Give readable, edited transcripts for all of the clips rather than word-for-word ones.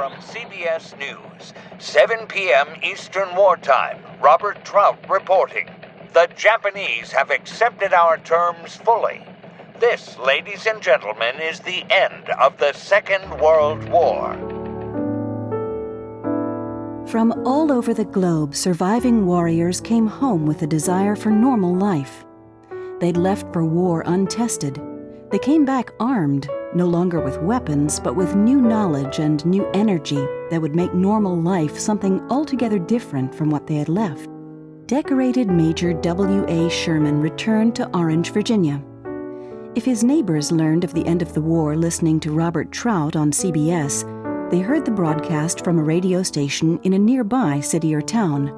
from CBS News, 7 p.m. Eastern Wartime. Robert Trout reporting. The Japanese have accepted our terms fully. This, ladies and gentlemen, is the end of the Second World War. From all over the globe, surviving warriors came home with a desire for normal life. They'd left for war untested. They came back armed, no longer with weapons, but with new knowledge and new energy that would make normal life something altogether different from what they had left. Decorated Major W.A. Sherman returned to Orange, Virginia. If his neighbors learned of the end of the war listening to Robert Trout on CBS, they heard the broadcast from a radio station in a nearby city or town.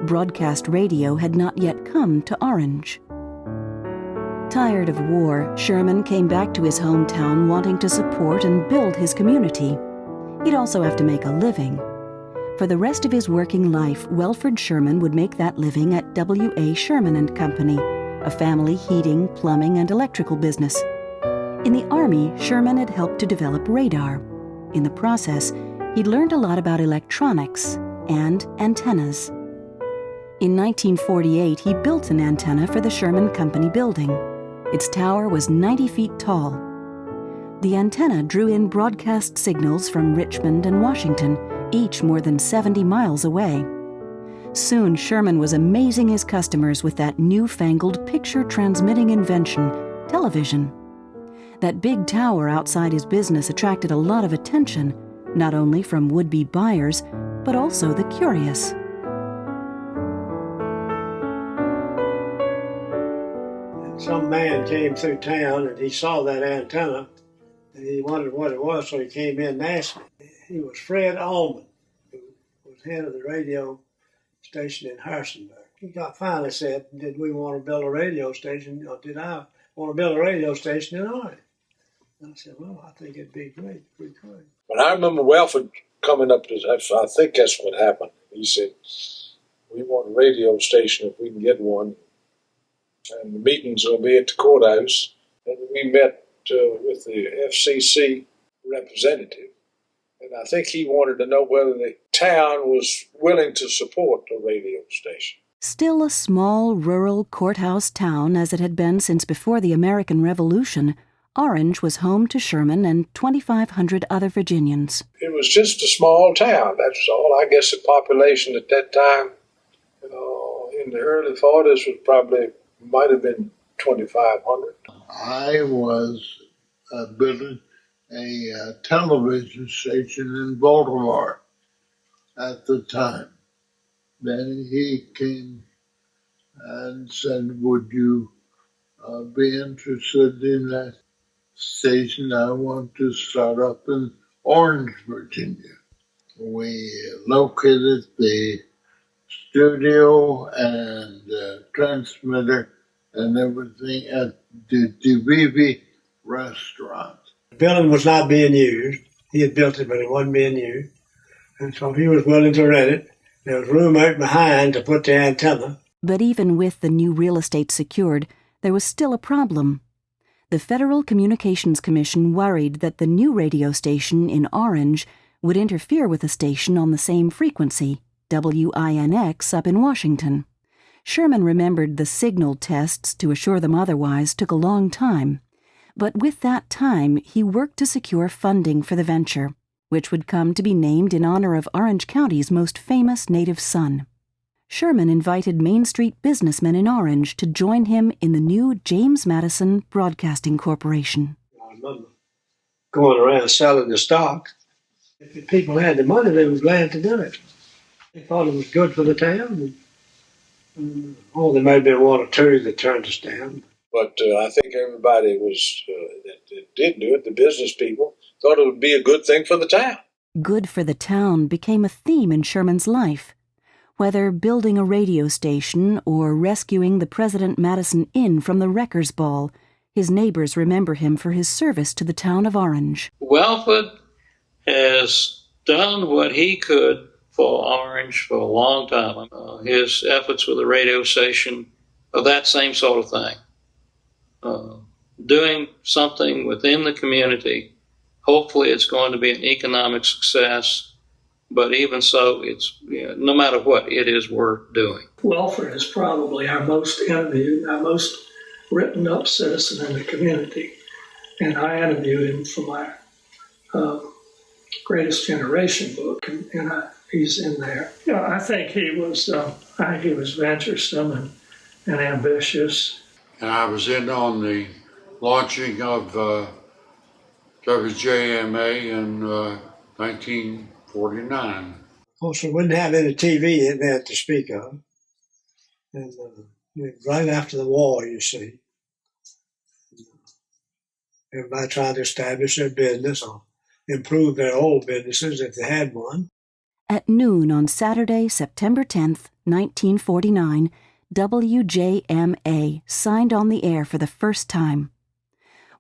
Broadcast radio had not yet come to Orange. Tired of war, Sherman came back to his hometown wanting to support and build his community. He'd also have to make a living. For the rest of his working life, Welford Sherman would make that living at W.A. Sherman and Company, a family heating, plumbing, and electrical business. In the Army, Sherman had helped to develop radar. In the process, he'd learned a lot about electronics and antennas. In 1948, he built an antenna for the Sherman Company building. Its tower was 90 feet tall. The antenna drew in broadcast signals from Richmond and Washington, each more than 70 miles away. Soon, Sherman was amazing his customers with that newfangled picture-transmitting invention, television. That big tower outside his business attracted a lot of attention, not only from would-be buyers, but also the curious. Some man came through town and he saw that antenna and he wondered what it was, so he came in and asked me. He was Fred Allman, who was head of the radio station in Harrisonburg. He finally said, did we want to build a radio station, or did I want to build a radio station in Orange? And I said, well, I think it'd be great if we could. But I remember Welford coming up to us, I think that's what happened. He said, we want a radio station if we can get one. And the meetings will be at the courthouse. And we met with the FCC representative. And I think he wanted to know whether the town was willing to support the radio station. Still a small, rural courthouse town as it had been since before the American Revolution, Orange was home to Sherman and 2,500 other Virginians. It was just a small town, that's all. I guess the population at that time, in the early 40s, might have been 2,500. I was building a television station in Baltimore at the time. Then he came and said, would you be interested in that station? I want to start up in Orange, Virginia. We located the studio and transmitter and everything at the DeVivi restaurant. The building was not being used. He had built it, but it wasn't being used. And so he was willing to rent it. There was room out behind to put the antenna. But even with the new real estate secured, there was still a problem. The Federal Communications Commission worried that the new radio station in Orange would interfere with a station on the same frequency, WINX, up in Washington. Sherman remembered the signal tests to assure them otherwise took a long time. But with that time, he worked to secure funding for the venture, which would come to be named in honor of Orange County's most famous native son. Sherman invited Main Street businessmen in Orange to join him in the new James Madison Broadcasting Corporation. I remember going around selling the stock. If the people had the money, they were glad to do it. They thought it was good for the town. There may have been one or two that turned us down. But I think everybody that did do it, the business people, thought it would be a good thing for the town. Good for the town became a theme in Sherman's life. Whether building a radio station or rescuing the President Madison Inn from the wreckers' ball, his neighbors remember him for his service to the town of Orange. Welford has done what he could for Orange for a long time. His efforts with the radio station are that same sort of thing. Doing something within the community, Hopefully it's going to be an economic success, but even so, it's no matter what, it is worth doing. Welford is probably our most interviewed, our most written up citizen in the community. And I interviewed him for my Greatest Generation book, and he's in there. I think he was venturesome and ambitious. And I was in on the launching of WJMA in 1949. Of course, we wouldn't have any TV then to speak of. And right after the war, you see, everybody trying to establish their business or improve their old businesses if they had one. At noon on Saturday, September 10th, 1949, WJMA signed on the air for the first time.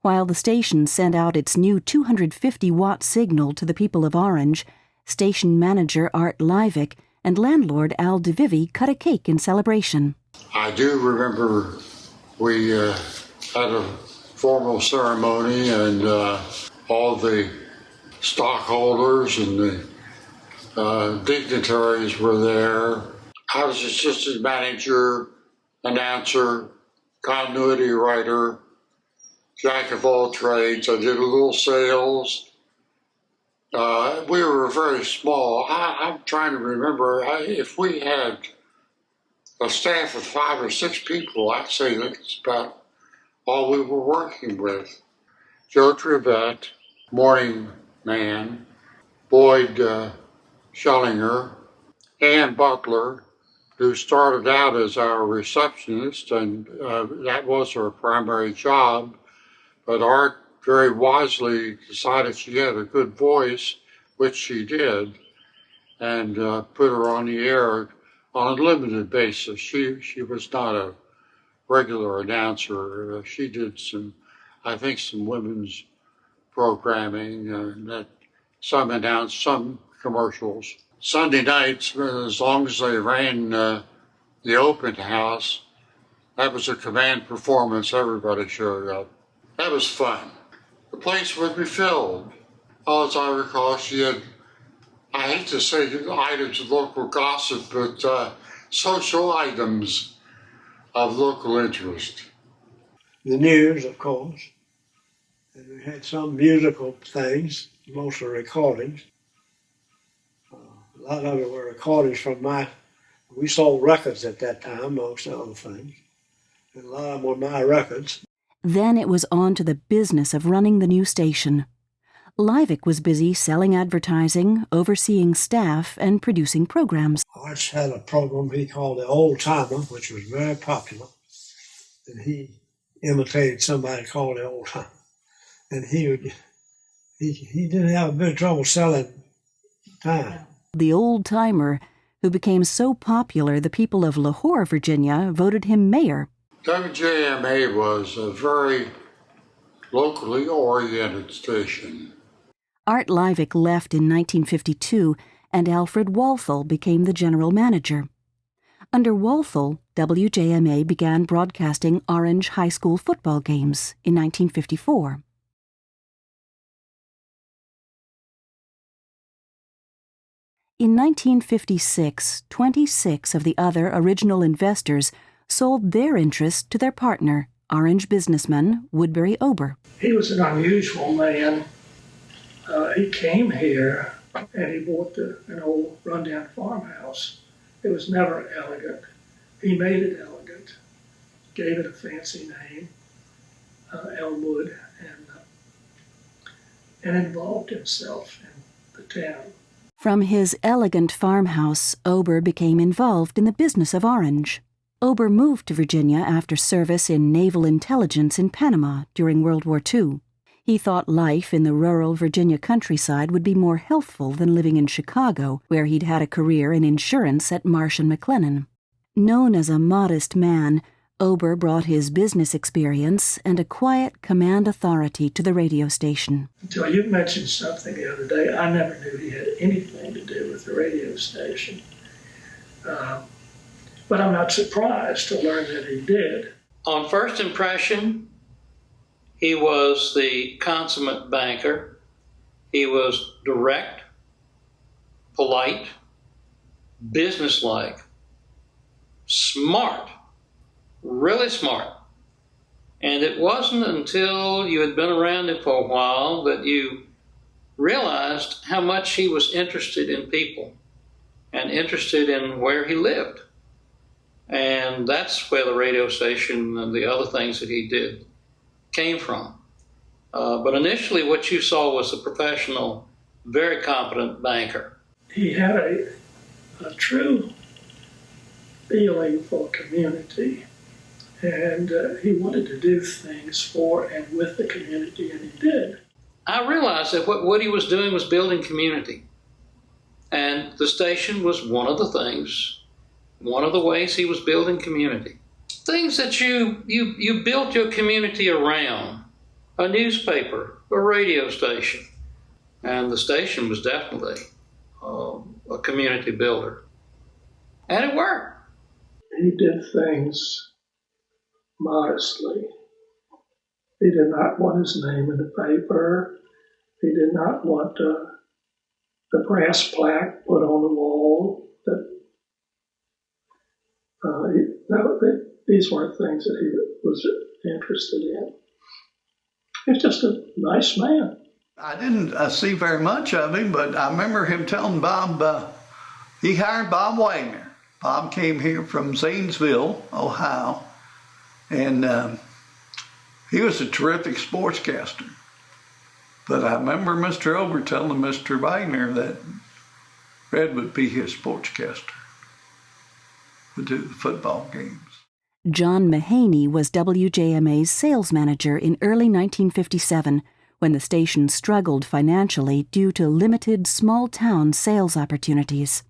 While the station sent out its new 250-watt signal to the people of Orange, station manager Art Leivick and landlord Al DeVivy cut a cake in celebration. I do remember we had a formal ceremony, and all the stockholders and the dignitaries were there. I was assistant manager, announcer, continuity writer, jack of all trades. I did a little sales. We were very small. I'm trying to remember if we had a staff of 5 or 6 people. I'd say that's about all we were working with. Joe Trivette, morning man, Boyd Schellinger, Ann Butler, who started out as our receptionist, and that was her primary job. But Art very wisely decided she had a good voice, which she did, and put her on the air on a limited basis. She was not a regular announcer. She did some women's programming, that some announced some commercials. Sunday nights, as long as they ran the open house, that was a command performance. Everybody showed up. That was fun. The place would be filled. As I recall, she had, I hate to say items of local gossip, but social items of local interest. The news, of course. And we had some musical things, mostly recordings. A lot of it were recordings from we sold records at that time, amongst other things. And a lot of them were my records. Then it was on to the business of running the new station. Leivick was busy selling advertising, overseeing staff, and producing programs. Arch had a program he called The Old Timer, which was very popular. And he imitated somebody called The Old Timer. And he didn't have a bit of trouble selling time. The Old Timer, who became so popular the people of Lahore, Virginia, voted him mayor. WJMA was a very locally oriented station. Art Leivick left in 1952, and Alfred Walthall became the general manager. Under Walthall, WJMA began broadcasting Orange High School football games in 1954. In 1956, 26 of the other original investors sold their interest to their partner, Orange businessman Woodbury Ober. He was an unusual man. He came here and he bought an old rundown farmhouse. It was never elegant. He made it elegant, gave it a fancy name, Elmwood, and involved himself in the town. From his elegant farmhouse, Ober became involved in the business of Orange. Ober moved to Virginia after service in naval intelligence in Panama during World War II. He thought life in the rural Virginia countryside would be more healthful than living in Chicago, where he'd had a career in insurance at Marsh & McLennan. Known as a modest man, Ober brought his business experience and a quiet command authority to the radio station. Until you mentioned something the other day, I never knew he had anything to do with the radio station. But I'm not surprised to learn that he did. On first impression, he was the consummate banker. He was direct, polite, businesslike, smart, really smart. And it wasn't until you had been around him for a while that you realized how much he was interested in people and interested in where he lived. And that's where the radio station and the other things that he did came from. But initially what you saw was a professional, very competent banker. He had a true feeling for community, and he wanted to do things for and with the community, and he did. I realized that what he was doing was building community. And the station was one of the things, one of the ways he was building community. Things that you built your community around, a newspaper, a radio station. And the station was definitely a community builder. And it worked. He did things modestly. He did not want his name in the paper. He did not want the brass plaque put on the wall. These weren't things that he was interested in. He was just a nice man. I didn't see very much of him, but I remember him telling Bob, he hired Bob Wagner. Bob came here from Zanesville, Ohio, and he was a terrific sportscaster. But I remember Mr. Ober telling Mr. Wagner that Red would be his sportscaster, would do the football games. John Mahaney was WJMA's sales manager in early 1957 when the station struggled financially due to limited small-town sales opportunities.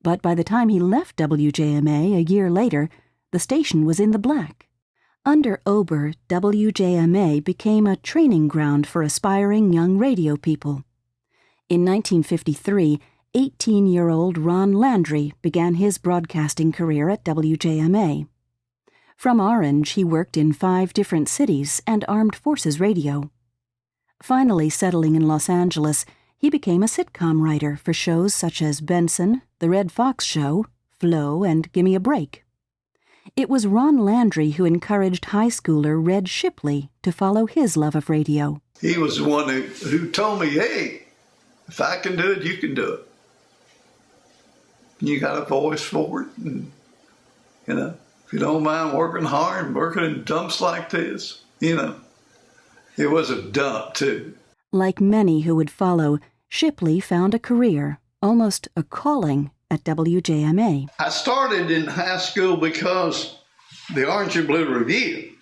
But by the time he left WJMA a year later, the station was in the black. Under Ober, WJMA became a training ground for aspiring young radio people. In 1953, 18-year-old Ron Landry began his broadcasting career at WJMA. From Orange, he worked in 5 different cities and Armed Forces Radio. Finally settling in Los Angeles, he became a sitcom writer for shows such as Benson, The Red Fox Show, Flo, and Gimme a Break. It was Ron Landry who encouraged high schooler Red Shipley to follow his love of radio. He was the one who told me, hey, if I can do it, you can do it. You got a voice for it. And, if you don't mind working hard and working in dumps like this, it was a dump too. Like many who would follow, Shipley found a career, almost a calling, at WJMA. I started in high school because the Orange and Blue Review,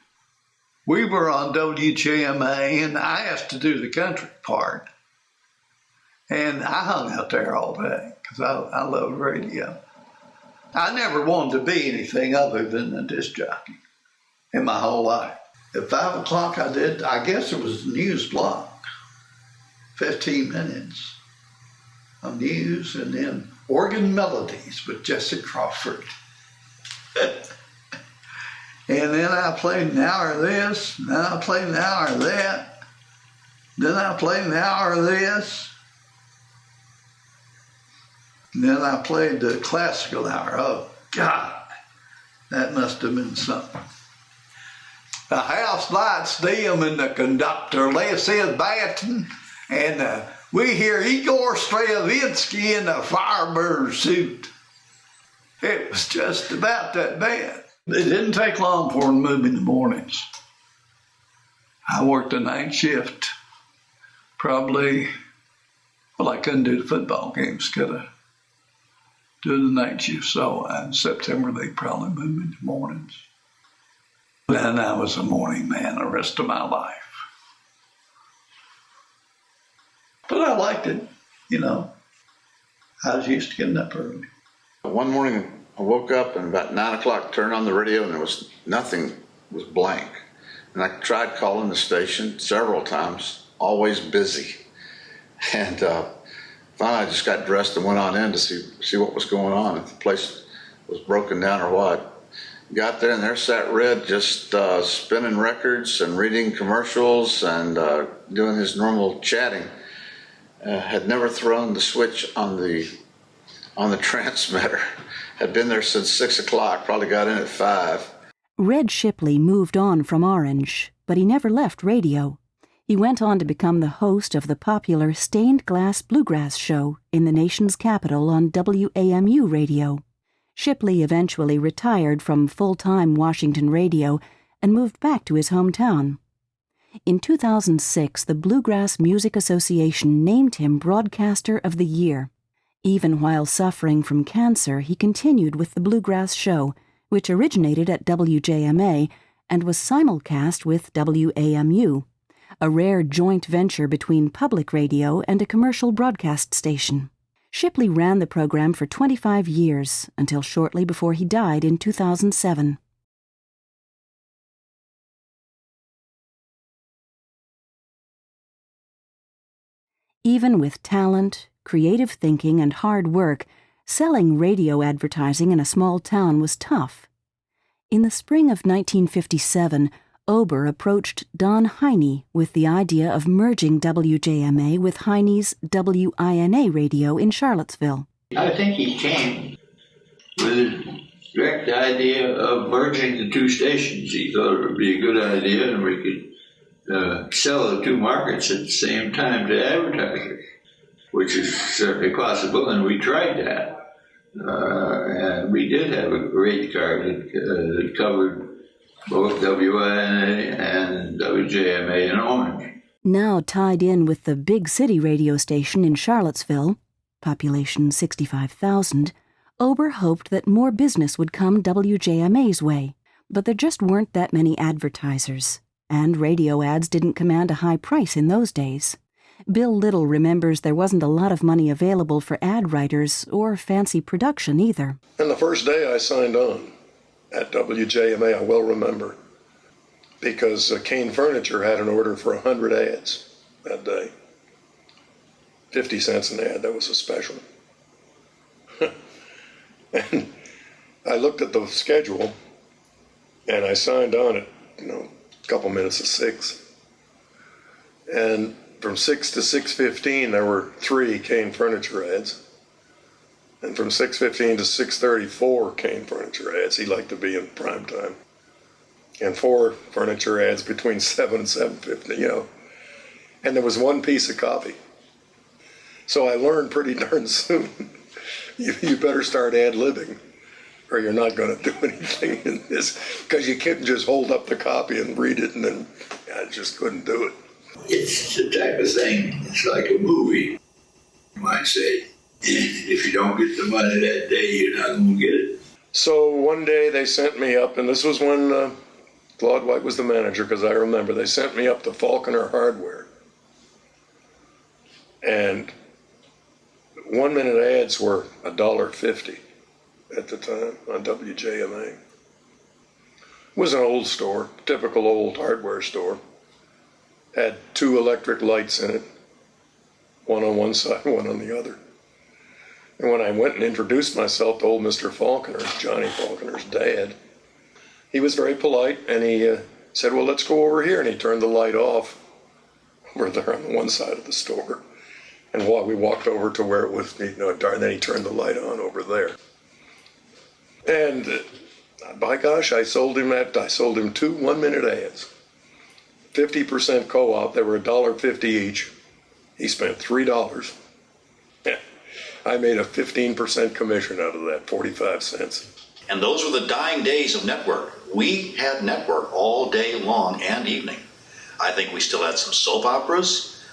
we were on WJMA, and I asked to do the country part. And I hung out there all day because I loved radio. I never wanted to be anything other than a disc jockey in my whole life. At 5 o'clock I guess it was a news block, 15 minutes of news, and then Organ Melodies with Jesse Crawford. And then I played an hour of this, then I played an hour of that, then I played an hour of this, and then I played the classical hour. Oh, God, that must have been something. The house lights dim and the conductor lays his baton, and we hear Igor Stravinsky in a Firebird suit. It was just about that bad. It didn't take long for him to move in the mornings. I worked a night shift. I couldn't do the football games, could I? Do the night shift, so in September they probably moved me in the mornings. And I was a morning man the rest of my life. But I liked it, I was used to getting up early. One morning I woke up and about 9 o'clock turned on the radio and nothing was blank. And I tried calling the station several times, always busy. And finally I just got dressed and went on in to see what was going on, if the place was broken down or what. Got there and there sat Red just spinning records and reading commercials and doing his normal chatting. had never thrown the switch on the transmitter. Had been there since 6 o'clock, probably got in at 5. Red Shipley moved on from Orange, but he never left radio. He went on to become the host of the popular Stained Glass Bluegrass show in the nation's capital on WAMU radio. Shipley eventually retired from full-time Washington radio and moved back to his hometown. In 2006, the Bluegrass Music Association named him Broadcaster of the Year. Even while suffering from cancer, he continued with the Bluegrass show, which originated at WJMA and was simulcast with WAMU, a rare joint venture between public radio and a commercial broadcast station. Shipley ran the program for 25 years, until shortly before he died in 2007. Even with talent, creative thinking, and hard work, selling radio advertising in a small town was tough. In the spring of 1957, Ober approached Don Heine with the idea of merging WJMA with Heine's WINA radio in Charlottesville. I think he came with a direct idea of merging the two stations. He thought it would be a good idea and we could sell the two markets at the same time to advertisers, which is certainly possible, and we tried that. And we did have a rate card that covered both WINA and WJMA in Orange. Now tied in with the big city radio station in Charlottesville, population 65,000, Ober hoped that more business would come WJMA's way, but there just weren't that many advertisers, and radio ads didn't command a high price in those days. Bill Little remembers there wasn't a lot of money available for ad writers or fancy production either. And the first day I signed on at WJMA, I well remember, because Kane Furniture had an order for 100 ads that day. 50 cents an ad, that was a special. And I looked at the schedule, and I signed on at, a couple minutes of 6. And from 6 to 6:15, there were 3 Kane Furniture ads. And from 6:15 to 6:34, Kane Furniture ads. He liked to be in prime time. And 4 furniture ads between 7 and 7:50, And there was 1 piece of copy. So I learned pretty darn soon, you better start ad-libbing, or you're not going to do anything in this, because you can't just hold up the copy and read it, and then I just couldn't do it. It's the type of thing, it's like a movie, you might say. If you don't get the money that day, you're not going to get it. So one day they sent me up, and this was when Claude White was the manager, because I remember they sent me up to Falconer Hardware. And 1-minute ads were $1.50 at the time on WJMA. It was an old store, typical old hardware store. Had 2 electric lights in it, one on one side, one on the other. And when I went and introduced myself to old Mr. Falconer, Johnny Falconer's dad, he was very polite, and he said, well, let's go over here. And he turned the light off over there on one side of the store. And while we walked over to where it was, dark, then he turned the light on over there. And by gosh, I sold him 2 1-minute ads. 50% co-op, they were $1.50 each. He spent $3. I made a 15% commission out of that, 45 cents. And those were the dying days of network. We had network all day long and evening. I think we still had some soap operas.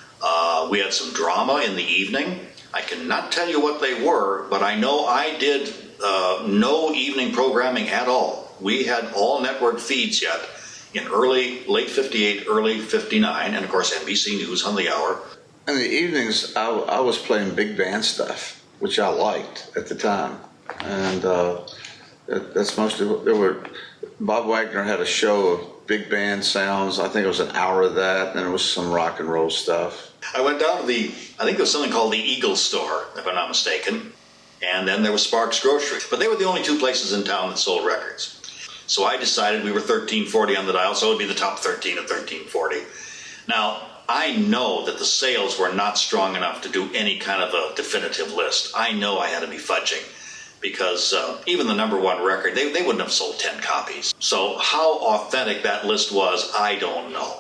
We had some drama in the evening. I cannot tell you what they were, but I know I did no evening programming at all. We had all network feeds yet in late 58, early 59, and of course NBC News on the hour. In the evenings, I was playing big band stuff, which I liked at the time. And that's mostly what there were. Bob Wagner had a show of big band sounds. I think it was an hour of that, and it was some rock and roll stuff. I went down to I think there was something called the Eagle Store, if I'm not mistaken. And then there was Sparks Grocery. But they were the only 2 places in town that sold records. So I decided we were 1340 on the dial, so it would be the top 13 at 1340. Now, I know that the sales were not strong enough to do any kind of a definitive list. I know I had to be fudging because even the number one record, they wouldn't have sold 10 copies. So how authentic that list was, I don't know.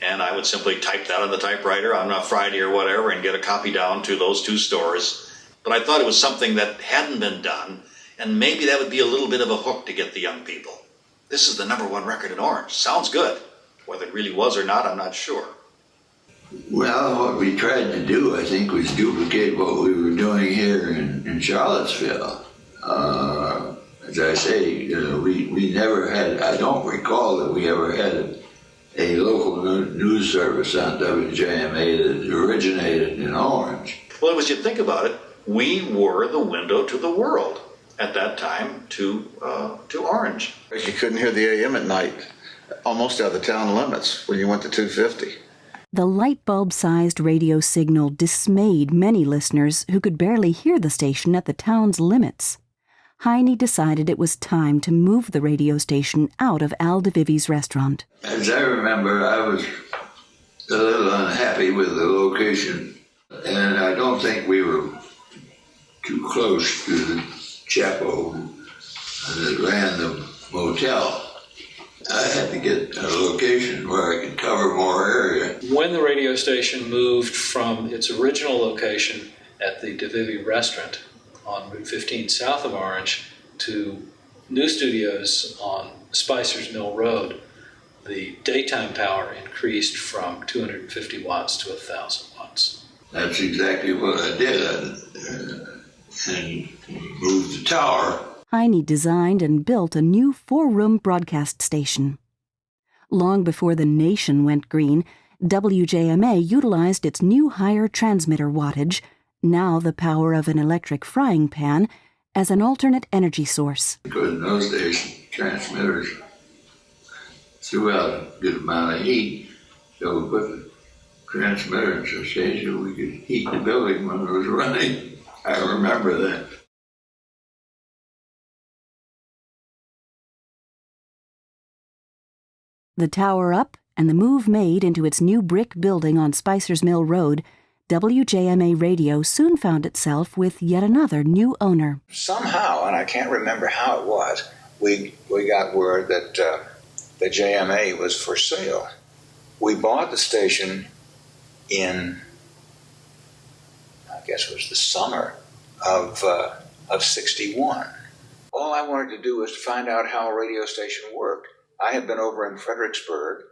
And I would simply type that on the typewriter on a Friday or whatever and get a copy down to those two stores. But I thought it was something that hadn't been done, and maybe that would be a little bit of a hook to get the young people. This is the number one record in Orange. Sounds good. Whether it really was or not, I'm not sure. Well, what we tried to do, I think, was duplicate what we were doing here in Charlottesville. As I say, we never had, I don't recall that we ever had a local news service on WJMA that originated in Orange. Well, as you think about it, we were the window to the world at that time to Orange. You couldn't hear the AM at night, almost out of the town limits when you went to 250. The light bulb-sized radio signal dismayed many listeners who could barely hear the station at the town's limits. Heine decided it was time to move the radio station out of Al DeVivi's restaurant. As I remember, I was a little unhappy with the location, and I don't think we were too close to the chapo that ran the motel. I had to get a location where I could cover more area. When the radio station moved from its original location at the DeVivy restaurant on Route 15 south of Orange to new studios on Spicer's Mill Road, the daytime power increased from 250 watts to 1,000 watts. That's exactly what I did, and moved the tower. Heine designed and built a new 4-room broadcast station. Long before the nation went green, WJMA utilized its new higher transmitter wattage, now the power of an electric frying pan, as an alternate energy source. Because in those days, transmitters threw out a good amount of heat, so we put the transmitter in such a so we could heat the building when it was running. I remember that. The tower up and the move made into its new brick building on Spicer's Mill Road, WJMA Radio soon found itself with yet another new owner. Somehow, and I can't remember how it was, we got word that the JMA was for sale. We bought the station in, I guess it was the summer of 61. All I wanted to do was to find out how a radio station worked. I had been over in Fredericksburg,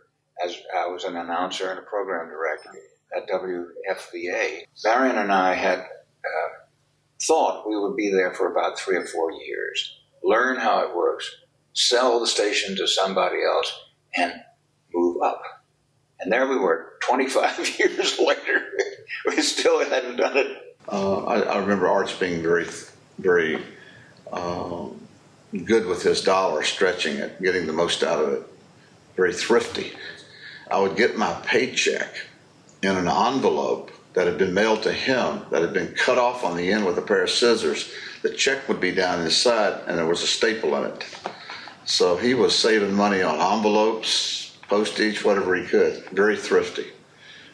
as I was an announcer and a program director at WFVA. Marion and I had thought we would be there for about 3 or 4 years, learn how it works, sell the station to somebody else, and move up. And there we were, 25 years later. We still hadn't done it. I remember Arch being very good with his dollar, stretching it, getting the most out of it, very thrifty. I would get my paycheck in an envelope that had been mailed to him, that had been cut off on the end with a pair of scissors. The check would be down inside, and there was a staple in it. So he was saving money on envelopes, postage, whatever he could. Very thrifty.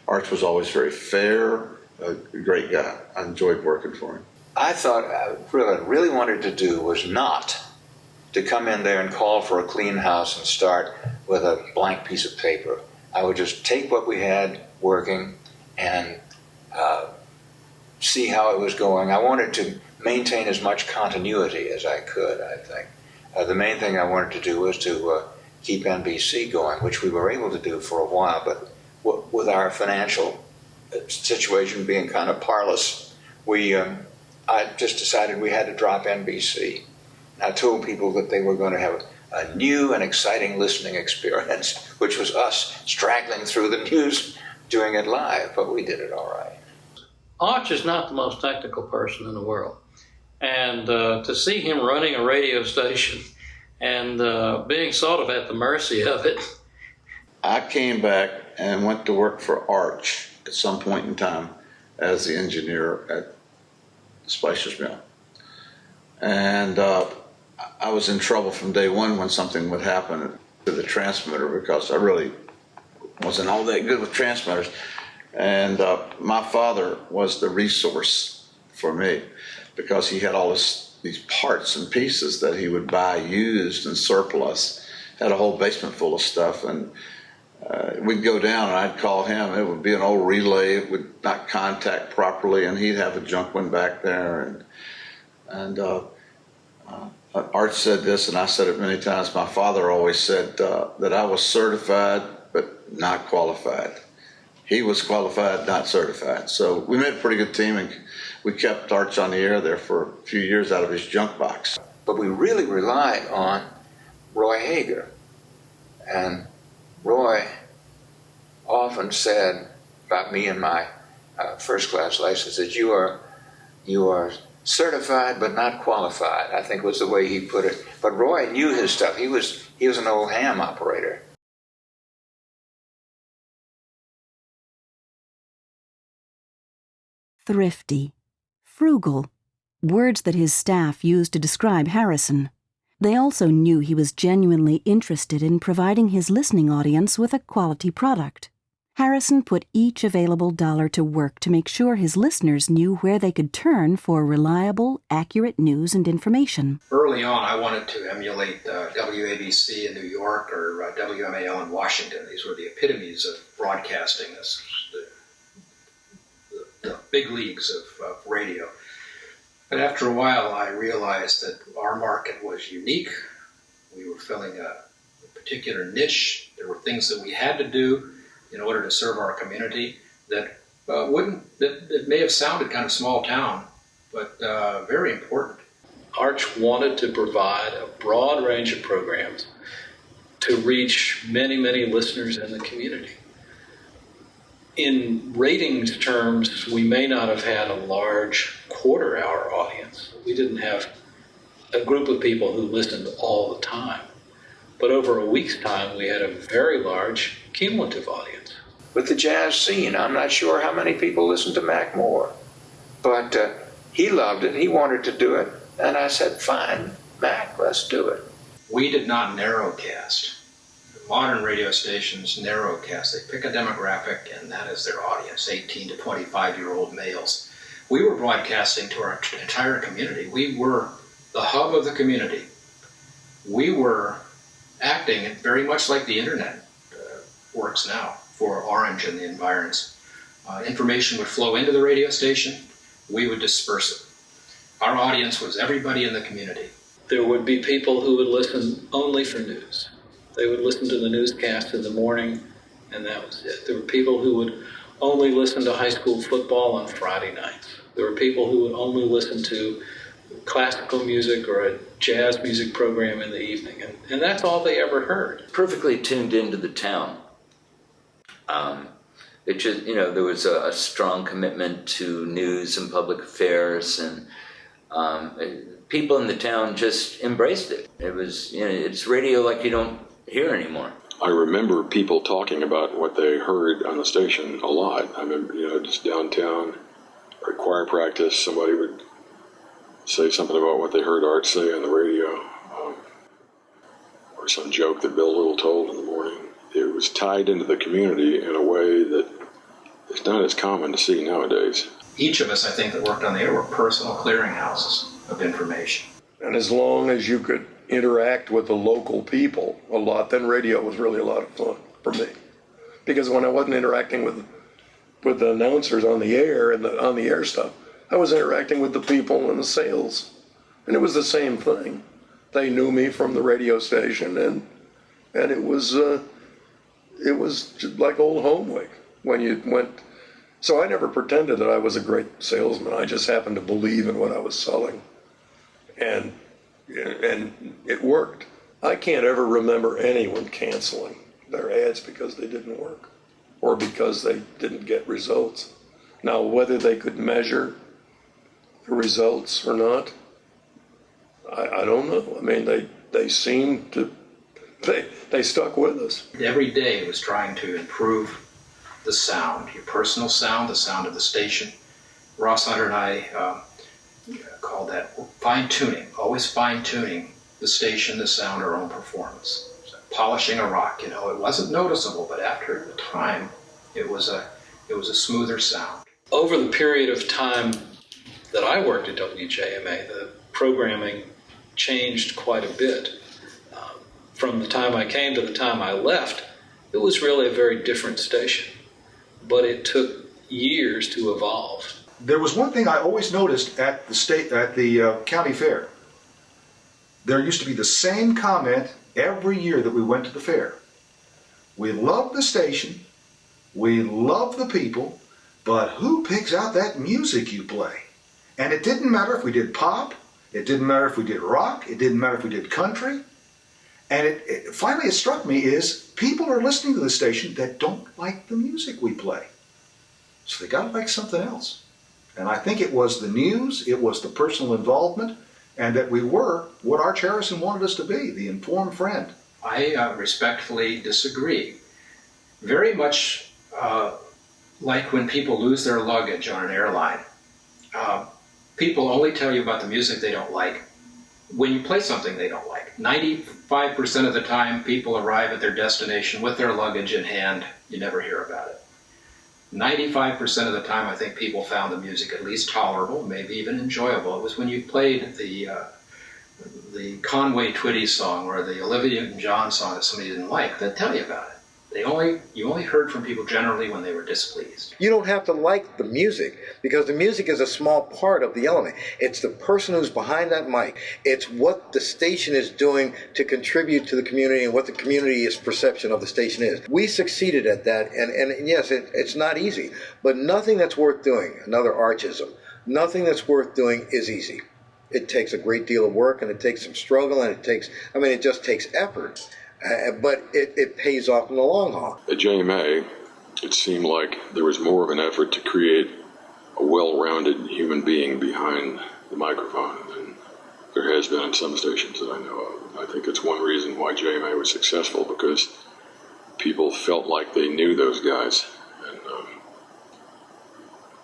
Arch was always very fair, a great guy. I enjoyed working for him. I thought what I really wanted to do was not to come in there and call for a clean house and start with a blank piece of paper. I would just take what we had working and see how it was going. I wanted to maintain as much continuity as I could, I think. The main thing I wanted to do was to keep NBC going, which we were able to do for a while, but with our financial situation being kind of parlous, I just decided we had to drop NBC. I told people that they were going to have a new and exciting listening experience, which was us straggling through the news, doing it live, but we did it all right. Arch is not the most technical person in the world. And to see him running a radio station and being sort of at the mercy of it. I came back and went to work for Arch at some point in time as the engineer at Spicer's Mill. And I was in trouble from day one when something would happen to the transmitter because I really wasn't all that good with transmitters. And my father was the resource for me because he had all these parts and pieces that he would buy used and surplus. Had a whole basement full of stuff, and we'd go down and I'd call him. It would be an old relay. It would not contact properly, and he'd have a junk one back there. And Art said this, and I said it many times. My father always said that I was certified but not qualified. He was qualified, not certified. So we made a pretty good team, and we kept Arch on the air there for a few years out of his junk box. But we really relied on Roy Hager. And Roy often said about me and my first-class license that you are certified but not qualified, I think was the way he put it. But Roy knew his stuff. He was an old ham operator. Thrifty, frugal, words that his staff used to describe Harrison. They also knew he was genuinely interested in providing his listening audience with a quality product. Harrison put each available dollar to work to make sure his listeners knew where they could turn for reliable, accurate news and information. Early on, I wanted to emulate WABC in New York or WMAL in Washington. These were the epitomes of broadcasting, the big leagues of radio. But after a while, I realized that our market was unique. We were filling a particular niche. There were things that we had to do in order to serve our community that that may have sounded kind of small town, but very important. Arch wanted to provide a broad range of programs to reach many, many listeners in the community. In ratings terms, we may not have had a large quarter-hour audience. We didn't have a group of people who listened all the time. But over a week's time, we had a very large cumulative audience. With the jazz scene, I'm not sure how many people listened to Mac Moore. But he loved it. He wanted to do it. And I said, fine, Mac, let's do it. We did not narrowcast. Modern radio stations narrowcast. They pick a demographic, and that is their audience, 18 to 25-year-old males. We were broadcasting to our entire community. We were the hub of the community. We were acting very much like the internet works now for Orange and the environs. Information would flow into the radio station. We would disperse it. Our audience was everybody in the community. There would be people who would listen only for news. They would listen to the newscast in the morning, and that was it. There were people who would only listen to high school football on Friday nights. There were people who would only listen to classical music or a jazz music program in the evening, and that's all they ever heard. Perfectly tuned into the town. It just, there was a strong commitment to news and public affairs, and people in the town just embraced it. It was, it's radio like you don't hear anymore. I remember people talking about what they heard on the station a lot. I remember, just downtown, or choir practice, somebody would say something about what they heard Art say on the radio, or some joke that Bill Little told in the morning. It was tied into the community in a way that is not as common to see nowadays. Each of us, I think, that worked on the air were personal clearinghouses of information. And as long as you could interact with the local people a lot, then radio was really a lot of fun for me. Because when I wasn't interacting with the announcers on the air and on the air stuff, I was interacting with the people in the sales. And it was the same thing. They knew me from the radio station, and it was just like old Homewick when you went. So I never pretended that I was a great salesman. I just happened to believe in what I was selling. And it worked. I can't ever remember anyone canceling their ads because they didn't work or because they didn't get results. Now, whether they could measure the results or not, I don't know. I mean, they seemed to, they stuck with us. Every day was trying to improve the sound, your personal sound, the sound of the station. Ross Hunter and I call that fine-tuning, always fine-tuning the station, the sound, our own performance. Polishing a rock, it wasn't noticeable, but after the time, it was It was a smoother sound. Over the period of time that I worked at WJMA, the programming changed quite a bit. From the time I came to the time I left, it was really a very different station. But it took years to evolve. There was one thing I always noticed at the county fair. There used to be the same comment every year that we went to the fair. We love the station, we love the people, but who picks out that music you play? And it didn't matter if we did pop, it didn't matter if we did rock, it didn't matter if we did country. And finally it struck me is people are listening to the station that don't like the music we play. So they gotta like something else. And I think it was the news, it was the personal involvement, and that we were what Arch Harrison wanted us to be, the informed friend. I respectfully disagree. Very much like when people lose their luggage on an airline. People only tell you about the music they don't like when you play something they don't like. 95% of the time, people arrive at their destination with their luggage in hand. You never hear about it. 95% of the time, I think people found the music at least tolerable, maybe even enjoyable. It was when you played the Conway Twitty song or the Olivia Newton-John song that somebody didn't like. They'd tell you about it. You only heard from people generally when they were displeased. You don't have to like the music because the music is a small part of the element. It's the person who's behind that mic. It's what the station is doing to contribute to the community and what the community's perception of the station is. We succeeded at that, and yes, it's not easy, but nothing that's worth doing, another Archism, nothing that's worth doing is easy. It takes a great deal of work, and it takes some struggle, and it just takes effort. But it pays off in the long haul. At JMA, it seemed like there was more of an effort to create a well-rounded human being behind the microphone than there has been in some stations that I know of. I think it's one reason why JMA was successful, because people felt like they knew those guys.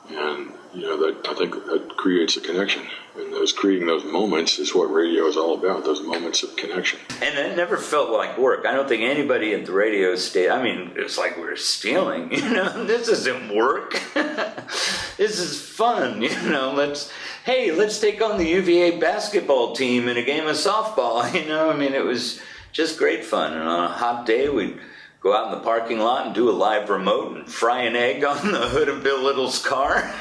And that I think that creates a connection. And creating those moments is what radio is all about, those moments of connection. And it never felt like work. I don't think anybody at the radio station, it's like we were stealing, this isn't work. This is fun, let's take on the UVA basketball team in a game of softball, it was just great fun. And on a hot day, we'd go out in the parking lot and do a live remote and fry an egg on the hood of Bill Little's car.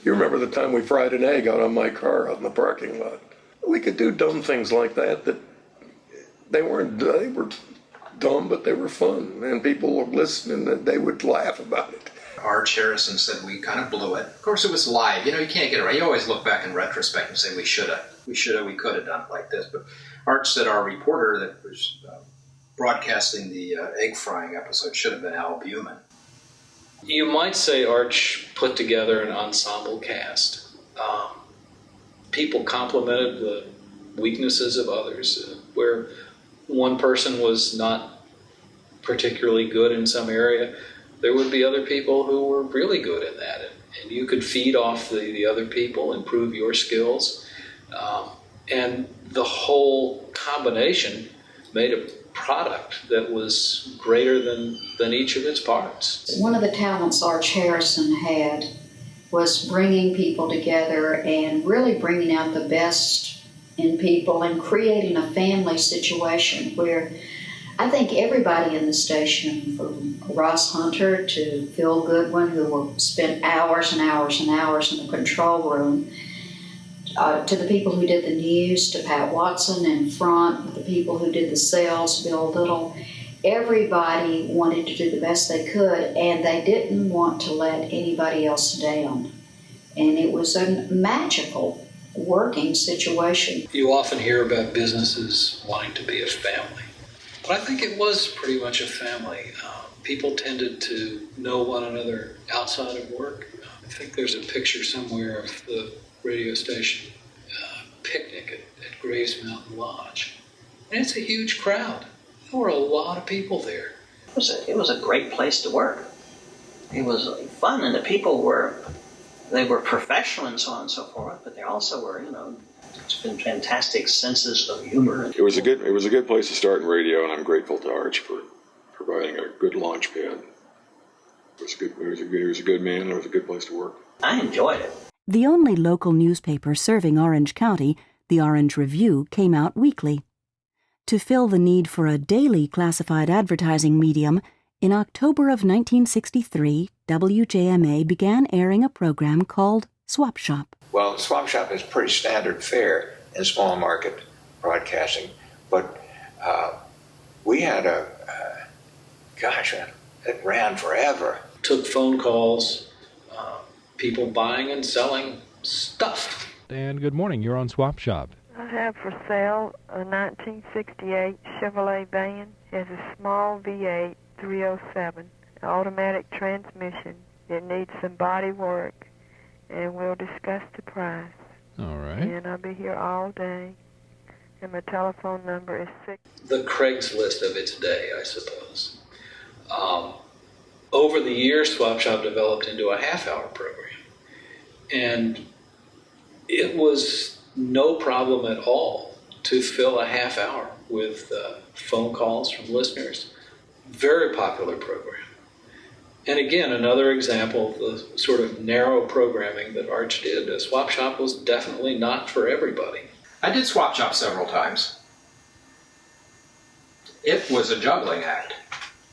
You remember the time we fried an egg on my car out in the parking lot? We could do dumb things like that they were dumb, but they were fun. And people were listening and they would laugh about it. Arch Harrison said we kind of blew it. Of course, it was live. You can't get it right. You always look back in retrospect and say we could have done it like this. But Arch said our reporter that was broadcasting the egg frying episode should have been Al Buman. You might say Arch put together an ensemble cast. People complimented the weaknesses of others. Where one person was not particularly good in some area, there would be other people who were really good in that. And you could feed off the other people, improve your skills. And the whole combination made a product that was greater than each of its parts. One of the talents Arch Harrison had was bringing people together and really bringing out the best in people and creating a family situation where I think everybody in the station, from Ross Hunter to Phil Goodwin, who spent hours and hours and hours in the control room, to the people who did the news, to Pat Watson in front, the people who did the sales, Bill Little, everybody wanted to do the best they could, and they didn't want to let anybody else down. And it was a magical working situation. You often hear about businesses wanting to be a family, but I think it was pretty much a family. People tended to know one another outside of work. I think there's a picture somewhere of the radio station picnic at Graves Mountain Lodge. And it's a huge crowd. There were a lot of people there. It was a great place to work. It was fun, and the people were professional and so on and so forth, but they also were, it's been fantastic senses of humor. It was a good place to start in radio, and I'm grateful to Arch for providing a good launch pad. He was a good man, and it was a good place to work. I enjoyed it. The only local newspaper serving Orange County, the Orange Review, came out weekly. To fill the need for a daily classified advertising medium, in October of 1963, WJMA began airing a program called Swap Shop. Well, Swap Shop is pretty standard fare in small market broadcasting, but we had it ran forever. Took phone calls, people buying and selling stuff. And good morning, you're on Swap Shop. I have for sale a 1968 Chevrolet van. It has a small V8 307, automatic transmission. It needs some body work, and we'll discuss the price. All right. And I'll be here all day. And my telephone number is 6. The Craigslist of its day, I suppose. Over the years, Swap Shop developed into a half-hour program. And it was no problem at all to fill a half hour with phone calls from listeners. Very popular program. And again, another example of the sort of narrow programming that Arch did. Swap Shop was definitely not for everybody. I did Swap Shop several times. It was a juggling act,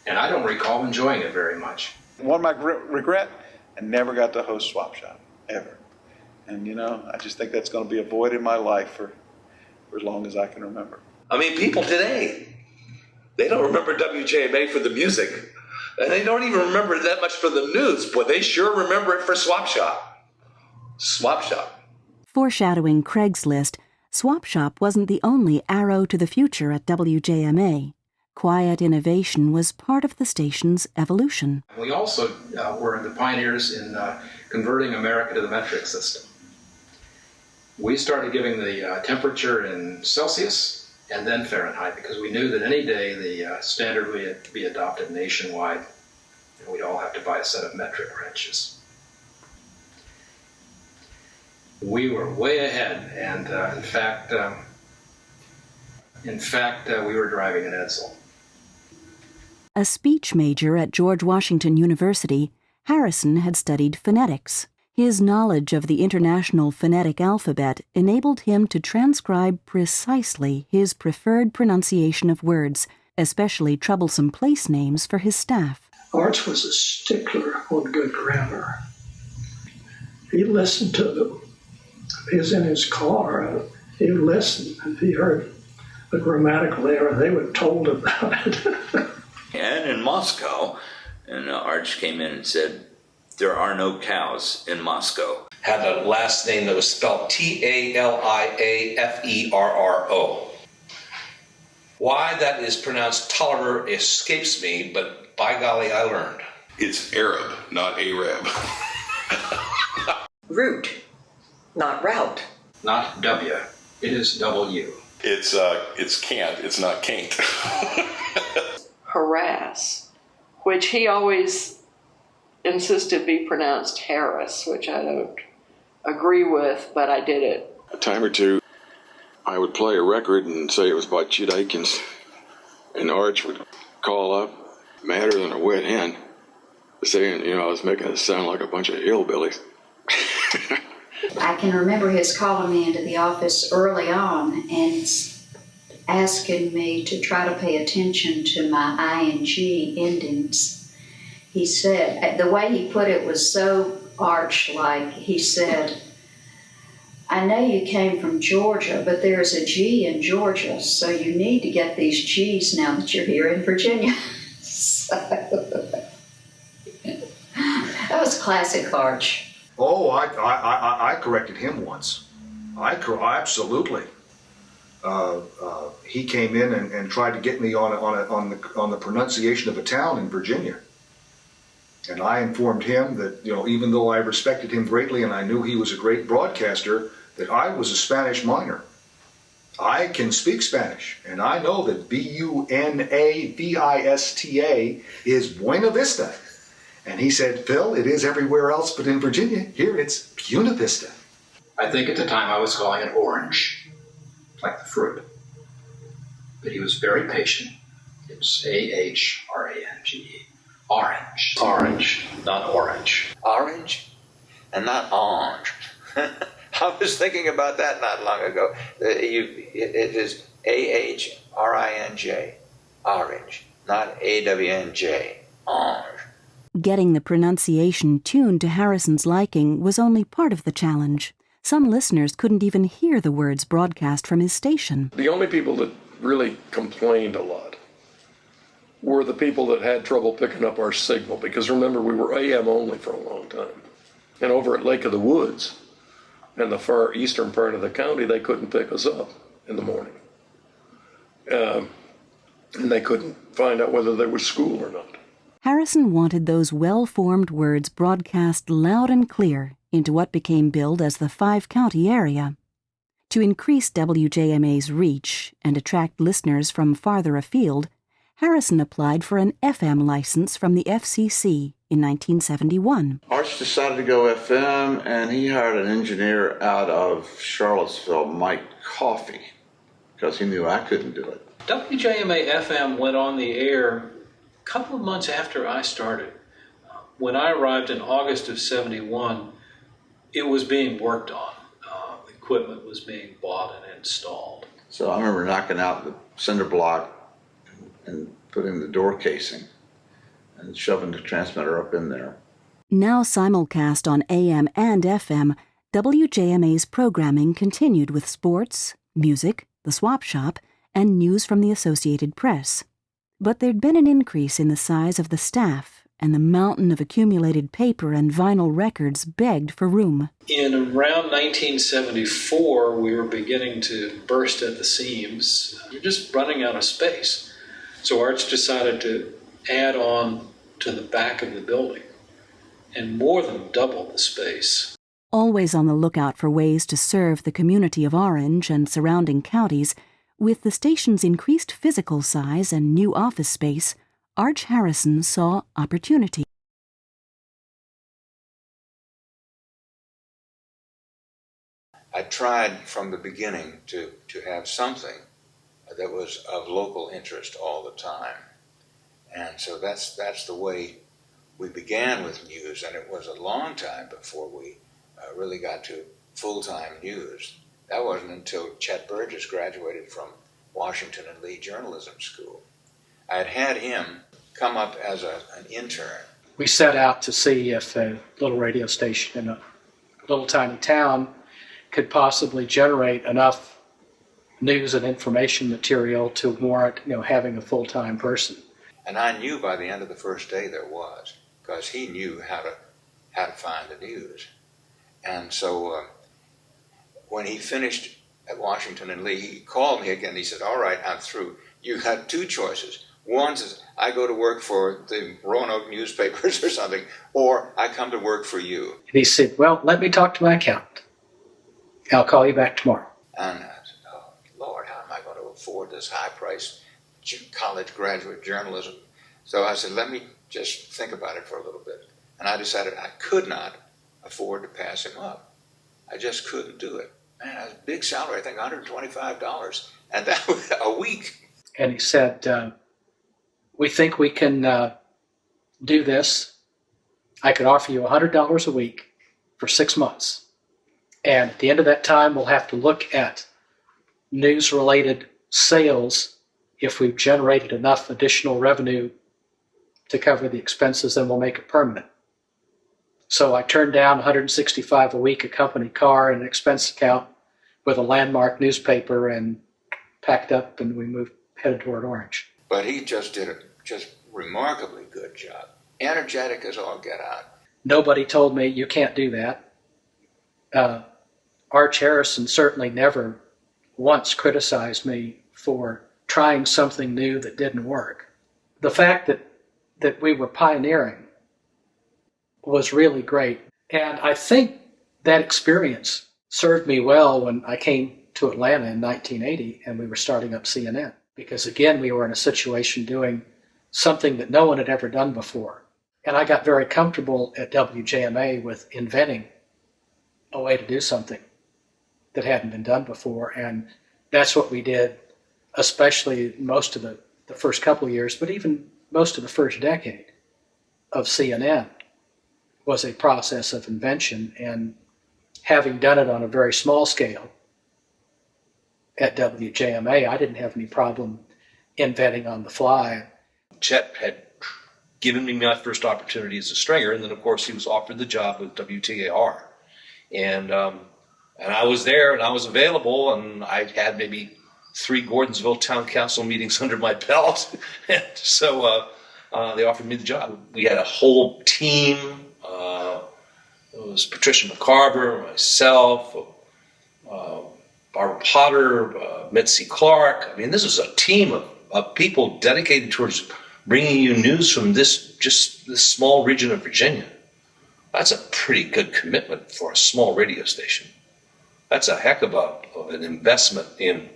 and I don't recall enjoying it very much. One of my regret, I never got to host Swap Shop, ever. And, I just think that's going to be a void in my life for as long as I can remember. I mean, people today, they don't remember WJMA for the music, and they don't even remember that much for the news, but they sure remember it for Swap Shop. Swap Shop. Foreshadowing Craigslist, Swap Shop wasn't the only arrow to the future at WJMA. Quiet innovation was part of the station's evolution. We also were the pioneers in converting America to the metric system. We started giving the temperature in Celsius and then Fahrenheit because we knew that any day the standard would be adopted nationwide and we'd all have to buy a set of metric wrenches. We were way ahead, and in fact, we were driving an Edsel. A speech major at George Washington University, Harrison had studied phonetics. His knowledge of the International Phonetic Alphabet enabled him to transcribe precisely his preferred pronunciation of words, especially troublesome place names for his staff. Arch was a stickler on good grammar. He listened to them. He was in his car. He listened. If he heard a grammatical error, they were told about it. And in Moscow, and Arch came in and said, "There are no cows in Moscow." Had a last name that was spelled Taliaferro. Why that is pronounced Tolliver escapes me, but by golly, I learned. It's Arab, not Arab. Route, not route. Not W. It is W. It's can't. It's not can't. Harass, which he always insisted be pronounced Harris, which I don't agree with, but I did it. A time or two, I would play a record and say it was by Chet Atkins, and Arch would call up, madder than a wet hen, saying, I was making it sound like a bunch of hillbillies. I can remember his calling me into the office early on and asking me to try to pay attention to my ing endings. He said, the way he put it was so Arch-like. He said, "I know you came from Georgia, but there's a G in Georgia, so you need to get these G's now that you're here in Virginia." So, that was classic Arch. Oh, I corrected him once. Absolutely. He came in and tried to get me on the pronunciation of a town in Virginia. And I informed him that, even though I respected him greatly and I knew he was a great broadcaster, that I was a Spanish minor. I can speak Spanish, and I know that Bunavista is Buena Vista. And he said, "Phil, it is everywhere else but in Virginia. Here it's Buena Vista." I think at the time I was calling it orange, like the fruit. But he was very patient. It was AHRANGE. Orange. Orange, not orange. Orange and not orange. I was thinking about that not long ago. It is AHRINJ, orange, not AWNJ, orange. Getting the pronunciation tuned to Harrison's liking was only part of the challenge. Some listeners couldn't even hear the words broadcast from his station. The only people that really complained a lot were the people that had trouble picking up our signal, because remember, we were AM only for a long time. And over at Lake of the Woods, in the far eastern part of the county, they couldn't pick us up in the morning. And they couldn't find out whether there was school or not. Harrison wanted those well-formed words broadcast loud and clear into what became billed as the five-county area. To increase WJMA's reach and attract listeners from farther afield, Harrison applied for an FM license from the FCC in 1971. Arch decided to go FM, and he hired an engineer out of Charlottesville, Mike Coffey, because he knew I couldn't do it. WJMA FM went on the air a couple of months after I started. When I arrived in August of 71, it was being worked on. Equipment was being bought and installed. So I remember knocking out the cinder block and putting the door casing and shoving the transmitter up in there. Now simulcast on AM and FM, WJMA's programming continued with sports, music, the Swap Shop, and news from the Associated Press. But there'd been an increase in the size of the staff, and the mountain of accumulated paper and vinyl records begged for room. In around 1974, we were beginning to burst at the seams. We were just running out of space. So Arch decided to add on to the back of the building and more than double the space. Always on the lookout for ways to serve the community of Orange and surrounding counties, with the station's increased physical size and new office space, Arch Harrison saw opportunity. I tried from the beginning to have something that was of local interest all the time. And so that's the way we began with news, and it was a long time before we really got to full-time news. That wasn't until Chet Burgess graduated from Washington and Lee Journalism School. I had him come up as an intern. We set out to see if a little radio station in a little tiny town could possibly generate enough news and information material to warrant, having a full-time person. And I knew by the end of the first day there was, because he knew how to find the news. And so when he finished at Washington and Lee, he called me again. He said, "All right, I'm through. You had two choices. One is I go to work for the Roanoke newspapers or something, or I come to work for you." And he said, "Well, let me talk to my accountant. I'll call you back tomorrow." And I said, "Oh, Lord, how am I going to afford this high-priced college graduate journalism?" So I said, "Let me just think about it for a little bit." And I decided I could not afford to pass him up. I just couldn't do it. Man, that was a big salary, I think $125, and that was a week. And he said, "We think we can do this. I could offer you $100 a week for 6 months. And at the end of that time, we'll have to look at news-related sales. If we've generated enough additional revenue to cover the expenses, then we'll make it permanent." So I turned down $165 a week, a company car, and an expense account with a landmark newspaper, and packed up, and we headed toward Orange. But he just did a remarkably good job. Energetic as all get out. Nobody told me, "You can't do that." Arch Harrison certainly never once criticized me for trying something new that didn't work. The fact that we were pioneering was really great. And I think that experience served me well when I came to Atlanta in 1980 and we were starting up CNN. Because again, we were in a situation doing something that no one had ever done before. And I got very comfortable at WJMA with inventing a way to do something that hadn't been done before. And that's what we did, especially most of the first couple of years, but even most of the first decade. of CNN was a process of invention, and having done it on a very small scale at WJMA, I didn't have any problem inventing on the fly. Chet had given me my first opportunity as a stringer, and then of course he was offered the job with WTAR, and I was there and I was available, and I had maybe 3 Gordonsville Town Council meetings under my belt, and so they offered me the job. We had a whole team. It was Patricia McCarver, myself, Barbara Potter, Mitzi Clark. I mean, this was a team of people dedicated towards bringing you news from this small region of Virginia. That's a pretty good commitment for a small radio station. That's a heck of an investment in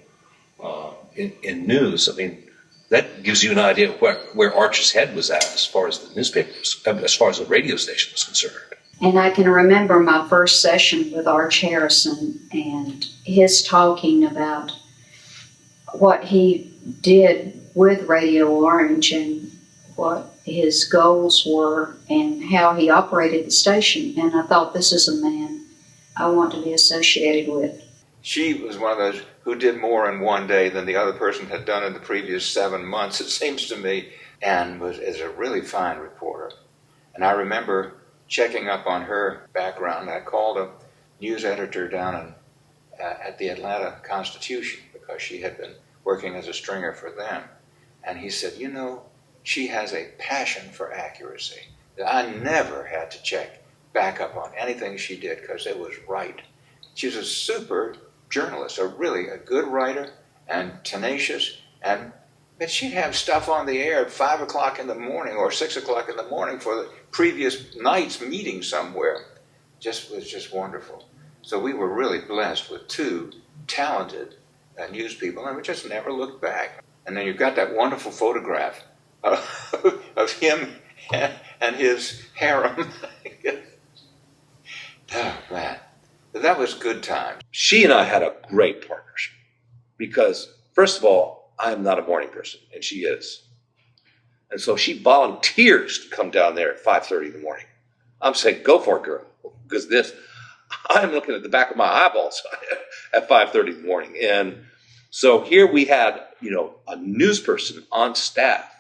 news. I mean, that gives you an idea of where Arch's head was at as far as the newspapers, as far as the radio station was concerned. And I can remember my first session with Arch Harrison and his talking about what he did with Radio Orange and what his goals were and how he operated the station. And I thought, this is a man I want to be associated with. She was one of those who did more in one day than the other person had done in the previous 7 months, it seems to me, and is a really fine reporter. And I remember checking up on her background. I called a news editor down at the Atlanta Constitution because she had been working as a stringer for them. And he said, you know, she has a passion for accuracy. I never had to check back up on anything she did because it was right. She was a super journalist, really a good writer and tenacious, but she'd have stuff on the air at 5 o'clock in the morning or 6 o'clock in the morning for the previous night's meeting somewhere. Was just wonderful. So we were really blessed with 2 talented news people, and we just never looked back. And then you've got that wonderful photograph of him and his harem. Oh, man. But that was good times. She and I had a great partnership because, first of all, I am not a morning person, and she is. And so she volunteers to come down there at 5:30 in the morning. I'm saying, go for it, girl, because I'm looking at the back of my eyeballs at 5:30 in the morning. And so here we had, a news person on staff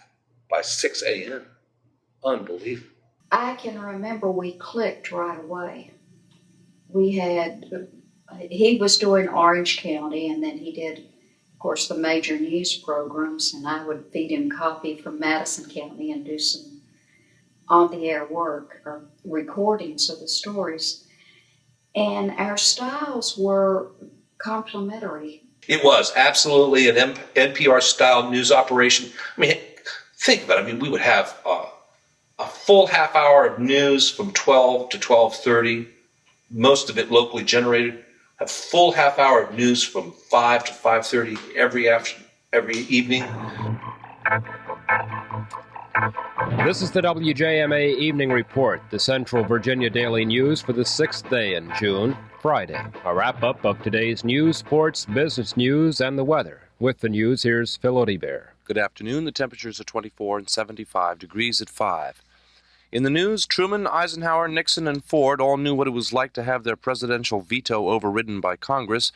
by 6 a.m. Unbelievable. I can remember we clicked right away. He was doing Orange County, and then he did, of course, the major news programs, and I would feed him copy from Madison County and do some on-the-air work or recordings of the stories. And our styles were complementary. It was absolutely an NPR-style news operation. I mean, think about it. I mean, we would have a full half hour of news from 12 to 12:30, most of it locally generated. A full half hour of news from 5 to 5:30 every evening. This is the WJMA Evening Report, the Central Virginia Daily News for the 6th day in June, Friday. A wrap-up of today's news, sports, business news, and the weather. With the news, here's Phil Odibert. Good afternoon. The temperatures are 24 and 75 degrees at 5. In the news, Truman, Eisenhower, Nixon, and Ford all knew what it was like to have their presidential veto overridden by Congress.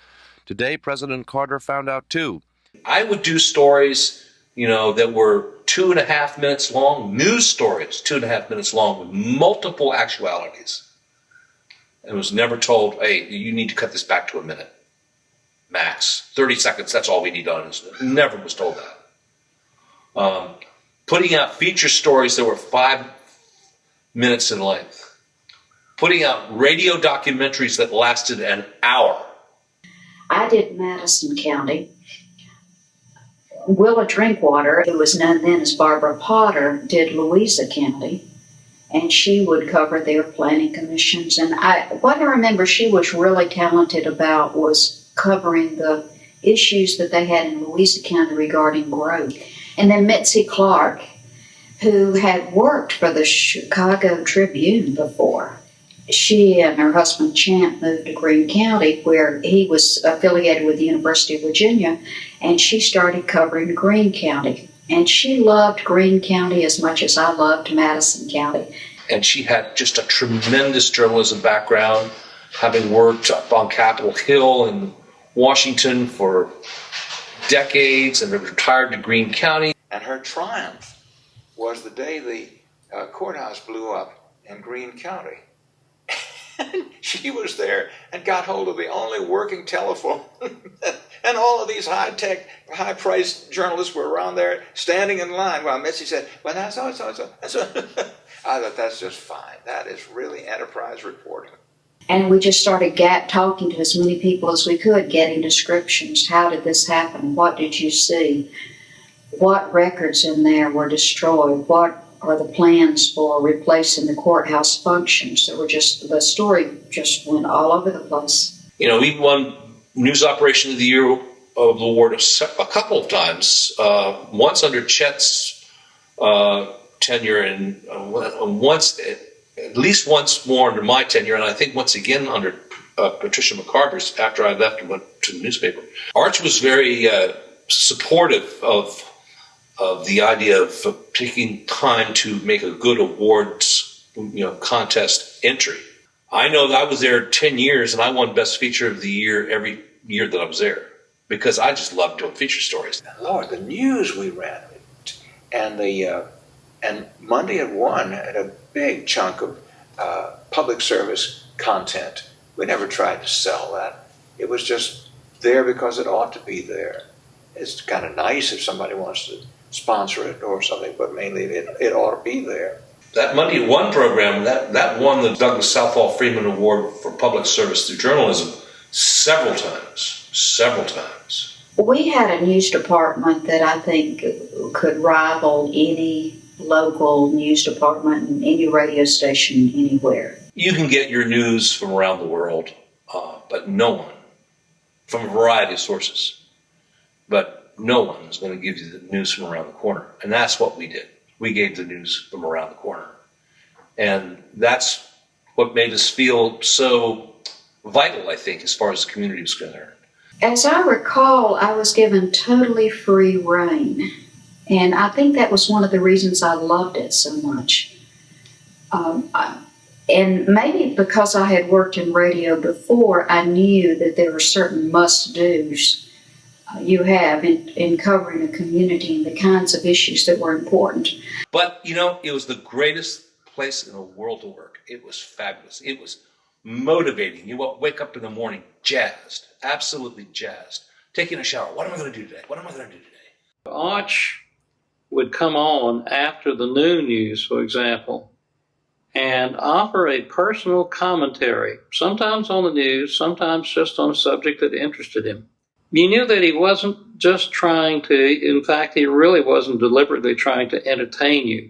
Today, President Carter found out, too. I would do stories, that were 2.5 minutes long, news stories, 2.5 minutes long, with multiple actualities. And was never told, hey, you need to cut this back to a minute. Max. 30 seconds, that's all we need on it. Never was told that. Putting out feature stories that were 5 minutes in length. Putting out radio documentaries that lasted an hour. I did Madison County. Willa Drinkwater, who was known then as Barbara Potter, did Louisa County, and she would cover their planning commissions. And what I remember she was really talented about was covering the issues that they had in Louisa County regarding growth. And then Mitzi Clark, who had worked for the Chicago Tribune before. She and her husband Champ moved to Greene County, where he was affiliated with the University of Virginia, and she started covering Greene County. And she loved Greene County as much as I loved Madison County. And she had just a tremendous journalism background, having worked up on Capitol Hill in Washington for decades and retired to Greene County. And her triumph was the day the courthouse blew up in Greene County. She was there and got hold of the only working telephone. And all of these high-tech, high-priced journalists were around there standing in line while Mitzi said, well, that's so. I thought, that's just fine. That is really enterprise reporting. And we just started talking to as many people as we could, getting descriptions. How did this happen? What did you see? What records in there were destroyed? What are the plans for replacing the courthouse functions? The story just went all over the place. You know, we won News Operation of the Year award a couple of times. Once under Chet's tenure, and at least once more under my tenure, and I think once again under Patricia McCarver's after I left and went to the newspaper. Arch was very supportive of the idea of taking time to make a good awards, contest entry. I know that I was there 10 years and I won Best Feature of the Year every year that I was there because I just loved doing feature stories. Lord, the news we ran, and Monday at 1 had a big chunk of public service content. We never tried to sell that. It was just there because it ought to be there. It's kind of nice if somebody wants to sponsor it or something, but mainly it ought to be there. That Monday at 1 program, that won the Douglas Southall Freeman Award for Public Service Through Journalism several times. We had a news department that I think could rival any local news department in any radio station anywhere. You can get your news from around the world, but no one, from a variety of sources, but no one is going to give you the news from around the corner. And that's what we did. We gave the news from around the corner. And that's what made us feel so vital, I think, as far as the community was concerned. As I recall, I was given totally free rein. And I think that was one of the reasons I loved it so much. And maybe because I had worked in radio before, I knew that there were certain must-dos you have in covering a community and the kinds of issues that were important. But, it was the greatest place in the world to work. It was fabulous. It was motivating. You wake up in the morning jazzed, absolutely jazzed, taking a shower. What am I going to do today? What am I going to do today? Arch would come on after the noon news, for example, and offer a personal commentary, sometimes on the news, sometimes just on a subject that interested him. You knew that he wasn't just trying to, in fact, he really wasn't deliberately trying to entertain you.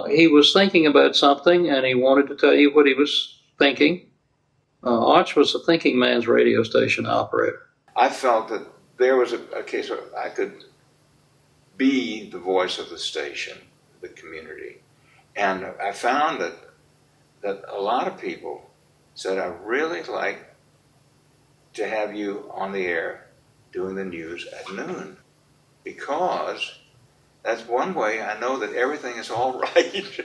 He was thinking about something and he wanted to tell you what he was thinking. Arch was a thinking man's radio station operator. I felt that there was a case where I could be the voice of the station, the community. And I found that a lot of people said, I really like to have you on the air doing the news at noon, because that's one way I know that everything is all right.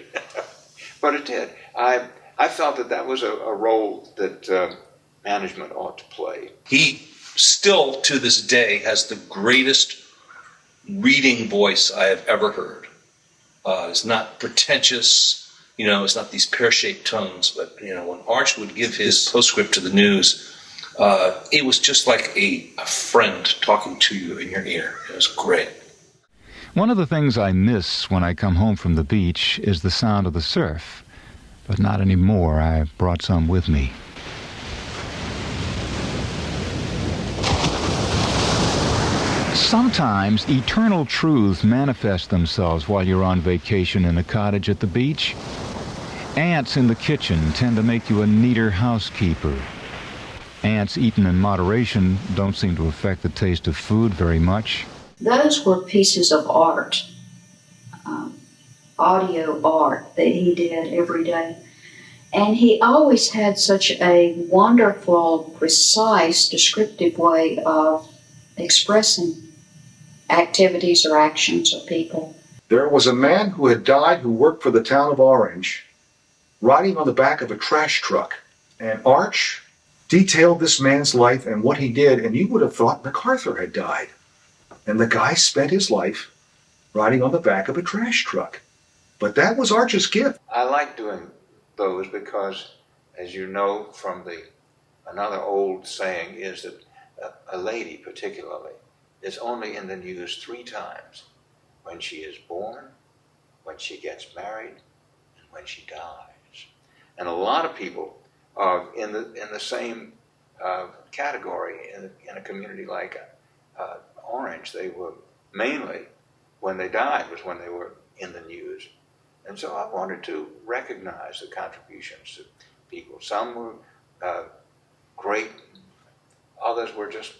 But it did. I felt that was a role that management ought to play. He still, to this day, has the greatest reading voice I have ever heard. It's not pretentious, it's not these pear-shaped tones, but, when Arch would give his postscript to the news, it was just like a friend talking to you in your ear. It was great. One of the things I miss when I come home from the beach is the sound of the surf, but not anymore. I brought some with me. Sometimes eternal truths manifest themselves while you're on vacation in a cottage at the beach. Ants in the kitchen tend to make you a neater housekeeper. Ants eaten in moderation don't seem to affect the taste of food very much. Those were pieces of art, audio art that he did every day. And he always had such a wonderful, precise, descriptive way of expressing activities or actions of people. There was a man who had died who worked for the town of Orange, riding on the back of a trash truck. And Arch detailed this man's life and what he did, and you would have thought MacArthur had died. And the guy spent his life riding on the back of a trash truck. But that was Arch's gift. I like doing those because, as you know from another old saying is that a lady particularly is only in the news 3 times: when she is born, when she gets married, and when she dies. And a lot of people are in the same category in a community like Orange. They were mainly, when they died was when they were in the news. And so I wanted to recognize the contributions of people. Some were great, others were just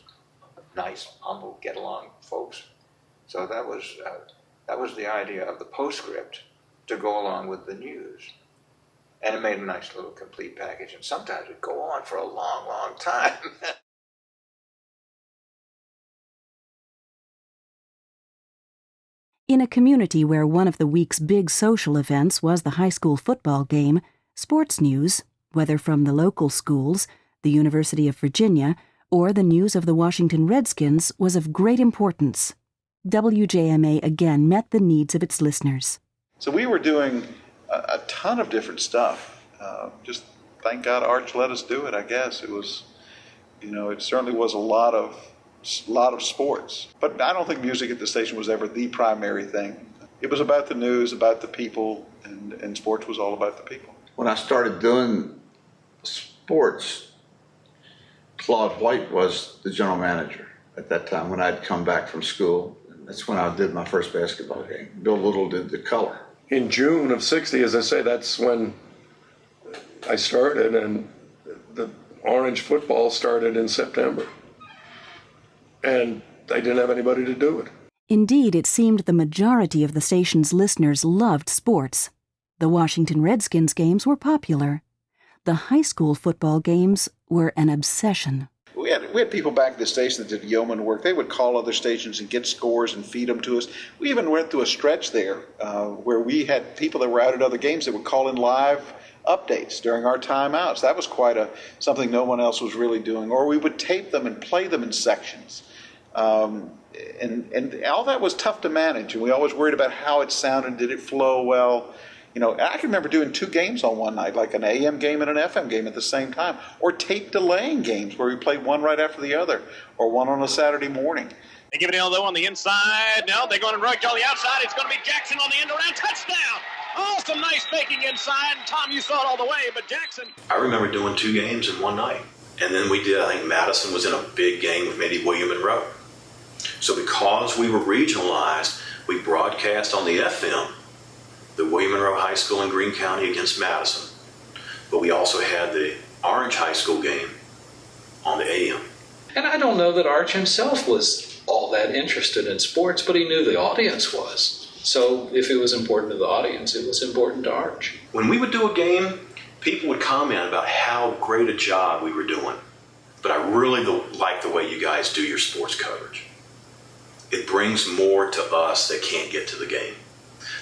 nice, humble, get-along folks. So that was the idea of the postscript to go along with the news. And it made a nice little complete package. And sometimes it'd go on for a long, long time. In a community where one of the week's big social events was the high school football game, sports news, whether from the local schools, the University of Virginia, or the news of the Washington Redskins, was of great importance. WJMA again met the needs of its listeners. So we were doing a ton of different stuff. Just thank God Arch let us do it, I guess. It was, it certainly was a lot of sports. But I don't think music at the station was ever the primary thing. It was about the news, about the people, and sports was all about the people. When I started doing sports, Claude White was the general manager at that time when I'd come back from school. That's when I did my first basketball game. Bill Little did the color. In June of '60, as I say, that's when I started, and the Orange football started in September. And they didn't have anybody to do it. Indeed, it seemed the majority of the station's listeners loved sports. The Washington Redskins games were popular. The high school football games were an obsession. We had people back at the station that did yeoman work. They would call other stations and get scores and feed them to us. We even went through a stretch there where we had people that were out at other games that would call in live updates during our timeouts. That was quite something no one else was really doing. Or we would tape them and play them in sections. And all that was tough to manage, and we always worried about how it sounded. Did it flow well? I can remember doing 2 games on one night, like an AM game and an FM game at the same time, or tape delaying games where we played one right after the other, or one on a Saturday morning. They give it though on the inside. No, they're going to rush on the outside. It's going to be Jackson on the end around. Touchdown! Oh, some nice faking inside. Tom, you saw it all the way, but Jackson. I remember doing 2 games in one night. And then we did, I think Madison was in a big game with maybe William Monroe. So because we were regionalized, we broadcast on the FM the William Monroe High School in Greene County against Madison. But we also had the Orange High School game on the AM. And I don't know that Arch himself was all that interested in sports, but he knew the audience was. So if it was important to the audience, it was important to Arch. When we would do a game, people would comment about how great a job we were doing. But I really like the way you guys do your sports coverage. It brings more to us that can't get to the game.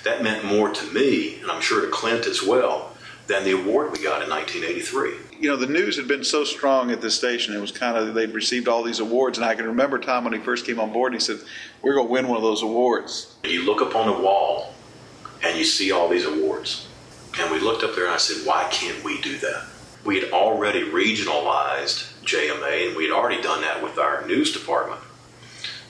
That meant more to me, and I'm sure to Clint as well, than the award we got in 1983. The news had been so strong at this station. It was they'd received all these awards, and I can remember Tom when he first came on board, and he said, we're going to win one of those awards. You look up on the wall, and you see all these awards. And we looked up there, and I said, why can't we do that? We had already regionalized JMA, and we had already done that with our news department.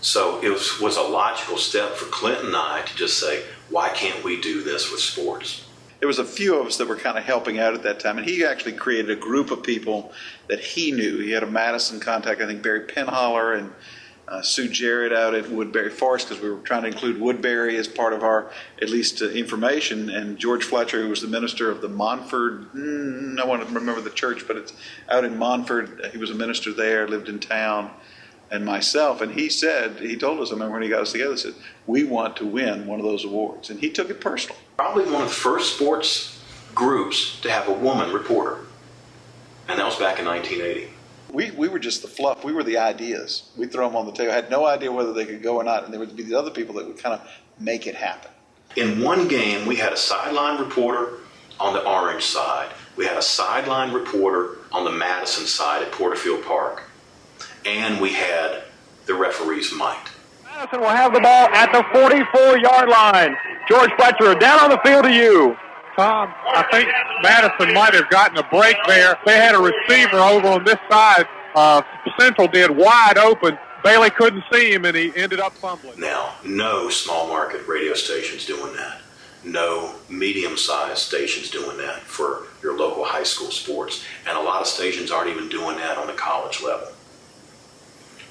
So it was a logical step for Clint and I to just say, why can't we do this with sports? There was a few of us that were kind of helping out at that time, and he actually created a group of people that he knew. He had a Madison contact, I think Barry Penholler and Sue Jarrett out at Woodbury Forest, because we were trying to include Woodbury as part of our, at least, information. And George Fletcher, who was the minister of the Montford, I want to remember the church, but it's out in Montford. He was a minister there, lived in town. And myself, and he told us, I remember when he got us together, he said, we want to win one of those awards. And he took it personal. Probably one of the first sports groups to have a woman reporter. And that was back in 1980. We were just the fluff. We were the ideas. We throw them on the table. I had no idea whether they could go or not, and there would be the other people that would kind of make it happen. In one game, we had a sideline reporter on the Orange side. We had a sideline reporter on the Madison side at Porterfield Park. And we had the referees mic'd. Madison will have the ball at the 44-yard line. George Fletcher, down on the field to you. Tom, I think Madison might have gotten a break there. They had a receiver over on this side. Central did wide open. Bailey couldn't see him, and he ended up fumbling. Now, no small market radio station's doing that. No medium-sized stations doing that for your local high school sports. And a lot of stations aren't even doing that on the college level.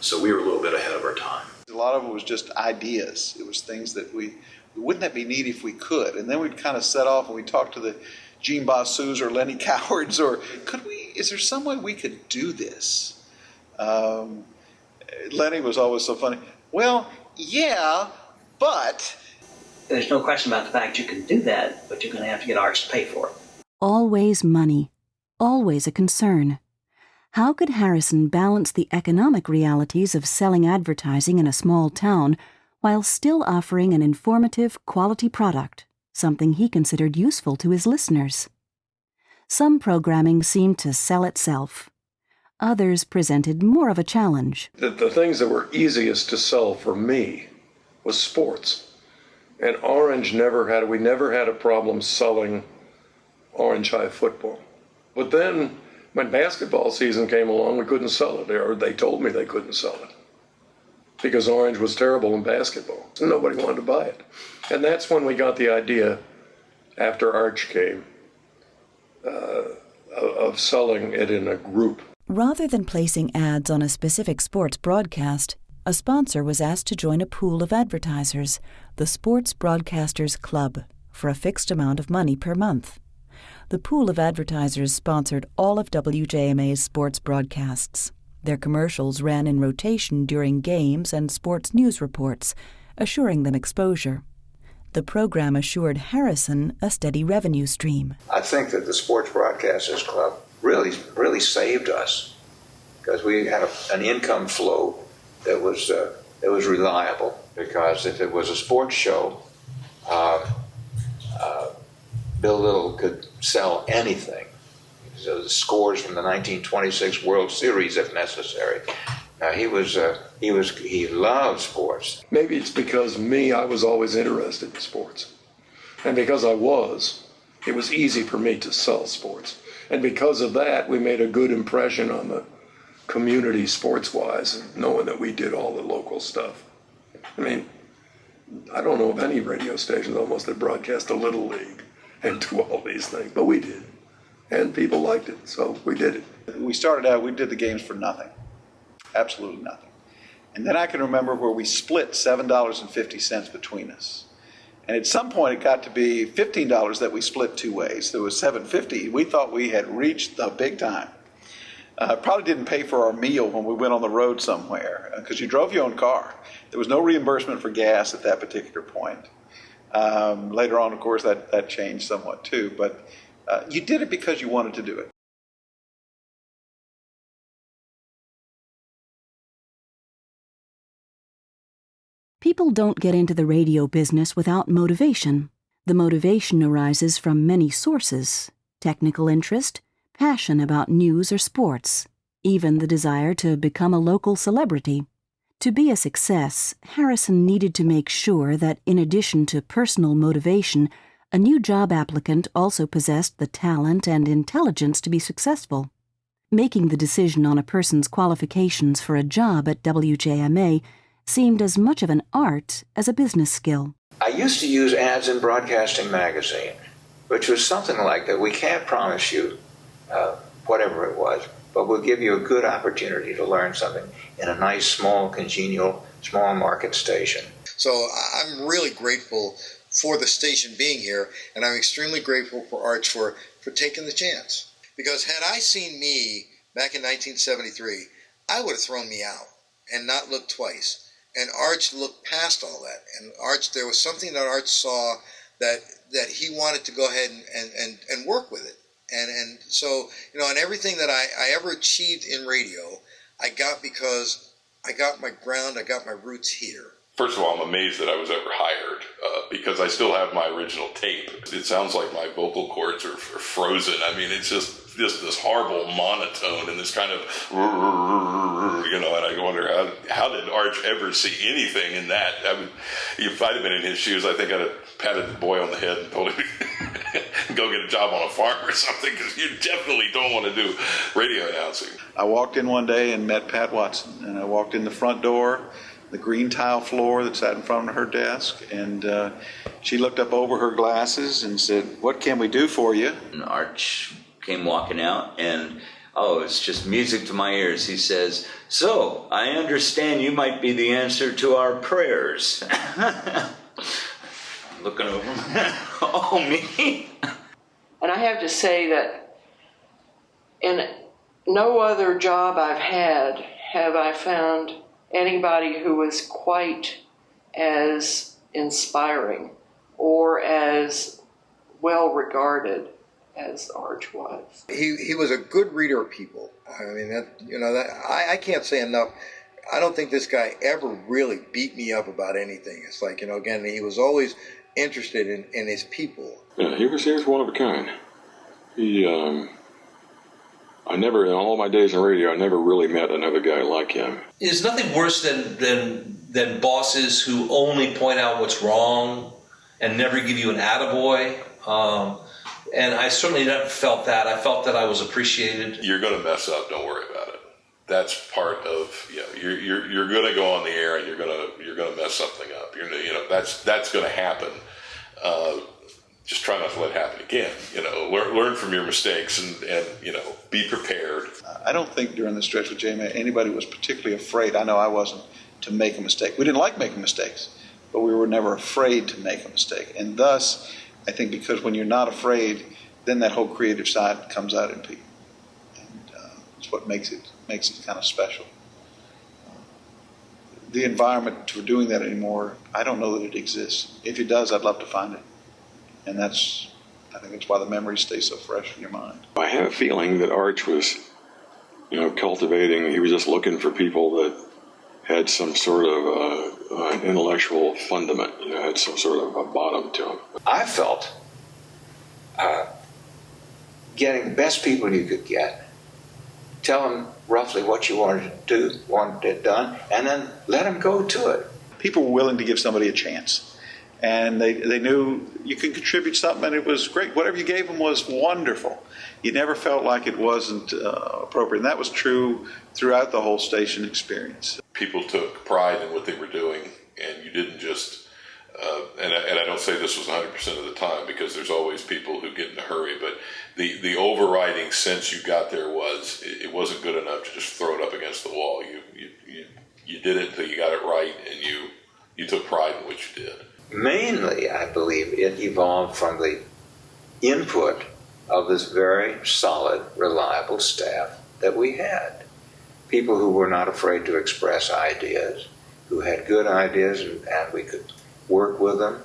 So we were a little bit ahead of our time. A lot of it was just ideas. It was things that wouldn't that be neat if we could? And then we'd kind of set off and we'd talk to the Gene Bossus or Lenny Cowards, or is there some way we could do this? Lenny was always so funny. Well, yeah, but... There's no question about the fact you can do that, but you're going to have to get Arch to pay for it. Always money. Always a concern. How could Harrison balance the economic realities of selling advertising in a small town while still offering an informative, quality product, something he considered useful to his listeners? Some programming seemed to sell itself. Others presented more of a challenge. The things that were easiest to sell for me was sports. And Orange we never had a problem selling Orange High football. But then when basketball season came along, we couldn't sell it, or they told me they couldn't sell it because Orange was terrible in basketball. So nobody wanted to buy it. And that's when we got the idea, after Arch came, of selling it in a group. Rather than placing ads on a specific sports broadcast, a sponsor was asked to join a pool of advertisers, the Sports Broadcasters Club, for a fixed amount of money per month. The pool of advertisers sponsored all of WJMA's sports broadcasts. Their commercials ran in rotation during games and sports news reports, assuring them exposure. The program assured Harrison a steady revenue stream. I think that the Sports Broadcasters Club really saved us, because we had an income flow that was reliable. Because if it was a sports show, Bill Little could sell anything. So the scores from the 1926 World Series, if necessary. Now he loved sports. Maybe it's because I was always interested in sports, and because it was easy for me to sell sports, and because of that, we made a good impression on the community sports-wise, knowing that we did all the local stuff. I mean, I don't know of any radio stations almost that broadcast a Little League and do all these things, but we did. And people liked it, so we did it. We started out, we did the games for nothing. Absolutely nothing. And then I can remember where we split $7.50 between us. And at some point it got to be $15 that we split two ways. There was $7.50. We thought we had reached the big time. Probably didn't pay for our meal when we went on the road somewhere, because you drove your own car. There was no reimbursement for gas at that particular point. Later on, of course, that changed somewhat too, but you did it because you wanted to do it. People don't get into the radio business without motivation. The motivation arises from many sources: technical interest, passion about news or sports, even the desire to become a local celebrity. To be a success, Harrison needed to make sure that in addition to personal motivation, a new job applicant also possessed the talent and intelligence to be successful. Making the decision on a person's qualifications for a job at WJMA seemed as much of an art as a business skill. I used to use ads in Broadcasting Magazine, which was something like that. We can't promise you whatever it was, but we'll give you a good opportunity to learn something in a nice, small, congenial, small market station. So I'm really grateful for the station being here, and I'm extremely grateful for Arch for taking the chance. Because had I seen me back in 1973, I would have thrown me out and not looked twice. And Arch looked past all that. And there was something that Arch saw that he wanted to go ahead and work with it. And so, you know, and everything that I ever achieved in radio, I got because I got my ground, I got my roots here. First of all, I'm amazed that I was ever hired because I still have my original tape. It sounds like my vocal cords are frozen. I mean, it's just this horrible monotone and this kind of, you know, and I wonder how did Arch ever see anything in that? If I'd have been in his shoes, I think I'd have patted the boy on the head and told him to go get a job on a farm or something, because you definitely don't want to do radio announcing. I walked in one day and met Pat Watson, and I walked in the front door, the green tile floor that sat in front of her desk, and she looked up over her glasses and said, "What can we do for you?" And Arch came walking out, and it's just music to my ears. He says, "So, I understand you might be the answer to our prayers." Looking over him. Oh, me? And I have to say that in no other job I've had have I found anybody who was quite as inspiring or as well regarded as Arch was. He was a good reader of people. I mean, I can't say enough. I don't think this guy ever really beat me up about anything. It's like, again, he was always interested in his people. Yeah, he was one of a kind. I never, in all my days in radio, I never really met another guy like him. There's nothing worse than bosses who only point out what's wrong and never give you an attaboy. And I certainly never felt that. I felt that I was appreciated. You're going to mess up. Don't worry about it. That's part of, you're going to go on the air and you're going to mess something up. That's going to happen. Just try not to let it happen again. Learn from your mistakes and be prepared. I don't think during the stretch with JMA anybody was particularly afraid. I know I wasn't, to make a mistake. We didn't like making mistakes, but we were never afraid to make a mistake. And thus, I think because when you're not afraid, then that whole creative side comes out in people. And it's what makes it kind of special. The environment for doing that anymore, I don't know that it exists. If it does, I'd love to find it. And I think that's why the memories stay so fresh in your mind. I have a feeling that Arch was, cultivating, he was just looking for people that had some sort of intellectual fundament, had some sort of a bottom to them. I felt getting the best people you could get, tell them roughly what you wanted it done, and then let them go to it. People were willing to give somebody a chance. And they knew you could contribute something, and it was great. Whatever you gave them was wonderful. You never felt like it wasn't appropriate. And that was true throughout the whole station experience. People took pride in what they were doing, and you didn't just, and I don't say this was 100% of the time, because there's always people who get in a hurry, but the overriding sense you got there was it wasn't good enough to just throw it up against the wall. You did it until you got it right, and you took pride in what you did. Mainly, I believe, it evolved from the input of this very solid, reliable staff that we had. People who were not afraid to express ideas, who had good ideas, and we could work with them.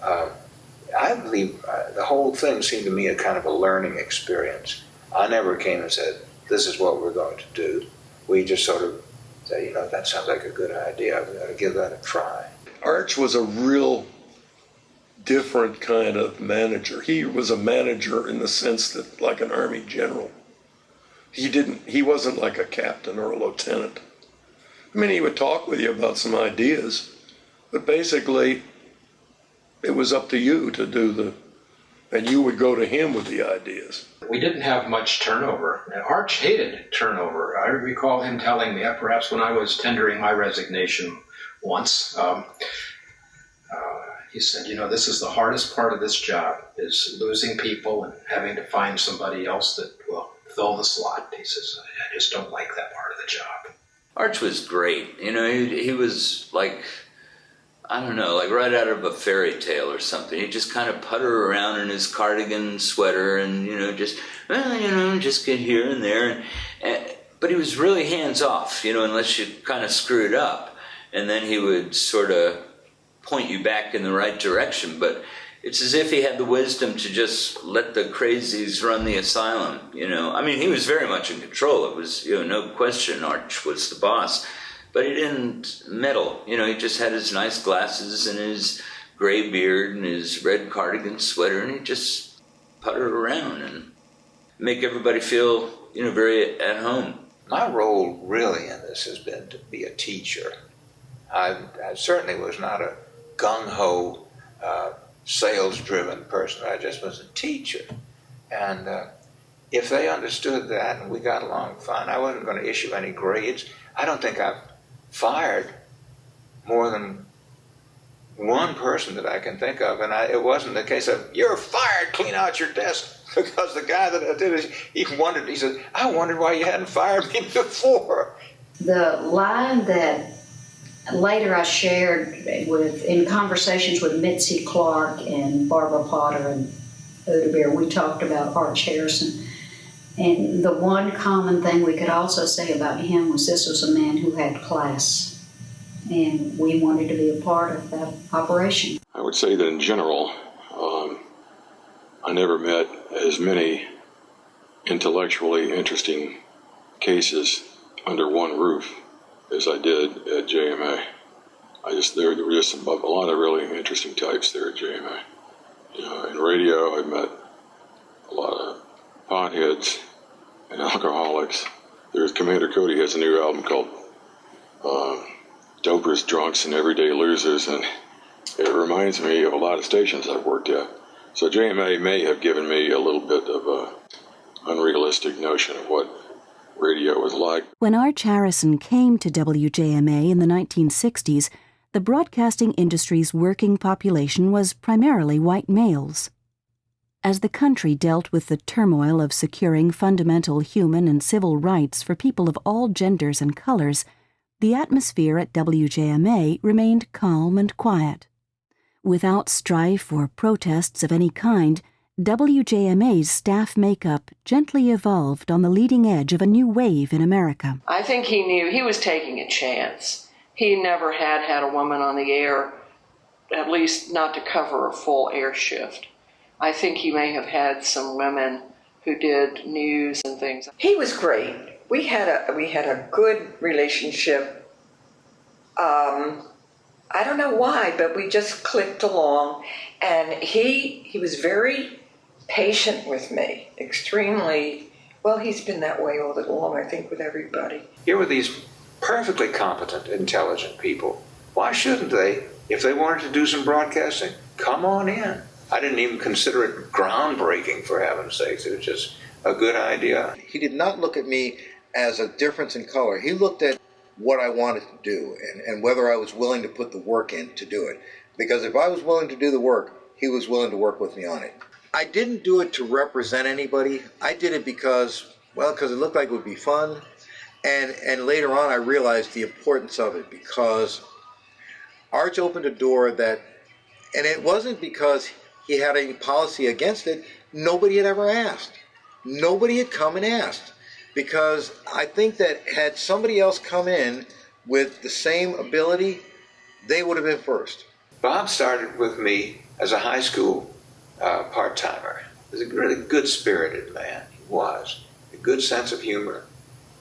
I believe the whole thing seemed to me a kind of a learning experience. I never came and said, "This is what we're going to do." We just sort of said, that sounds like a good idea. We ought to give that a try. Arch was a real different kind of manager. He was a manager in the sense that, like an Army general, he wasn't like a captain or a lieutenant. I mean, he would talk with you about some ideas, but basically it was up to you to do and you would go to him with the ideas. We didn't have much turnover. And Arch hated turnover. I recall him telling me, perhaps when I was tendering my resignation once, he said, this is the hardest part of this job, is losing people and having to find somebody else that will fill the slot. He says, I just don't like that part of the job. Arch was great. He was like, I don't know, like right out of a fairy tale or something. He'd just kind of putter around in his cardigan sweater and, just get here and there. But he was really hands-off, unless you kind of screwed up. And then he would sort of point you back in the right direction. But it's as if he had the wisdom to just let the crazies run the asylum, I mean, he was very much in control. It was, no question Arch was the boss. But he didn't meddle. He just had his nice glasses and his gray beard and his red cardigan sweater, and he'd just putter around and make everybody feel, very at home. My role really in this has been to be a teacher. I certainly was not a gung-ho, sales-driven person. I just was a teacher. And if they understood that and we got along fine, I wasn't going to issue any grades. I don't think I've fired more than one person that I can think of, and it wasn't the case of, you're fired, clean out your desk, because the guy that I did it, he said, I wondered why you hadn't fired me before. The line that later I shared in conversations with Mitzi Clark and Barbara Potter and Oda Bear, we talked about Arch Harrison. And the one common thing we could also say about him was this was a man who had class. And we wanted to be a part of that operation. I would say that in general, I never met as many intellectually interesting cases under one roof as I did at JMA. There were just a lot of really interesting types there at JMA. In radio, I met a lot of potheads and alcoholics. There's Commander Cody has a new album called Dopers, Drunks, and Everyday Losers, and it reminds me of a lot of stations I've worked at. So JMA may have given me a little bit of a unrealistic notion of what radio was like. When Arch Harrison came to WJMA in the 1960s, the broadcasting industry's working population was primarily white males. As the country dealt with the turmoil of securing fundamental human and civil rights for people of all genders and colors, the atmosphere at WJMA remained calm and quiet. Without strife or protests of any kind, WJMA's staff makeup gently evolved on the leading edge of a new wave in America. I think he knew he was taking a chance. He never had a woman on the air, at least not to cover a full air shift. I think he may have had some women who did news and things. He was great. We had a good relationship. I don't know why, but we just clicked along, and he was very patient with me, extremely. Well, he's been that way all along, I think, with everybody. Here were these perfectly competent, intelligent people. Why shouldn't they, if they wanted to do some broadcasting, come on in? I didn't even consider it groundbreaking, for heaven's sakes. It was just a good idea. He did not look at me as a difference in color. He looked at what I wanted to do and whether I was willing to put the work in to do it. Because if I was willing to do the work, he was willing to work with me on it. I didn't do it to represent anybody. I did it because it looked like it would be fun. And later on I realized the importance of it, because Arch opened a door that, and it wasn't because he had any policy against it. Nobody had ever asked. Nobody had come and asked. Because I think that had somebody else come in with the same ability, they would have been first. Bob started with me as a high school part-timer. He was a really good-spirited man. He was. A good sense of humor.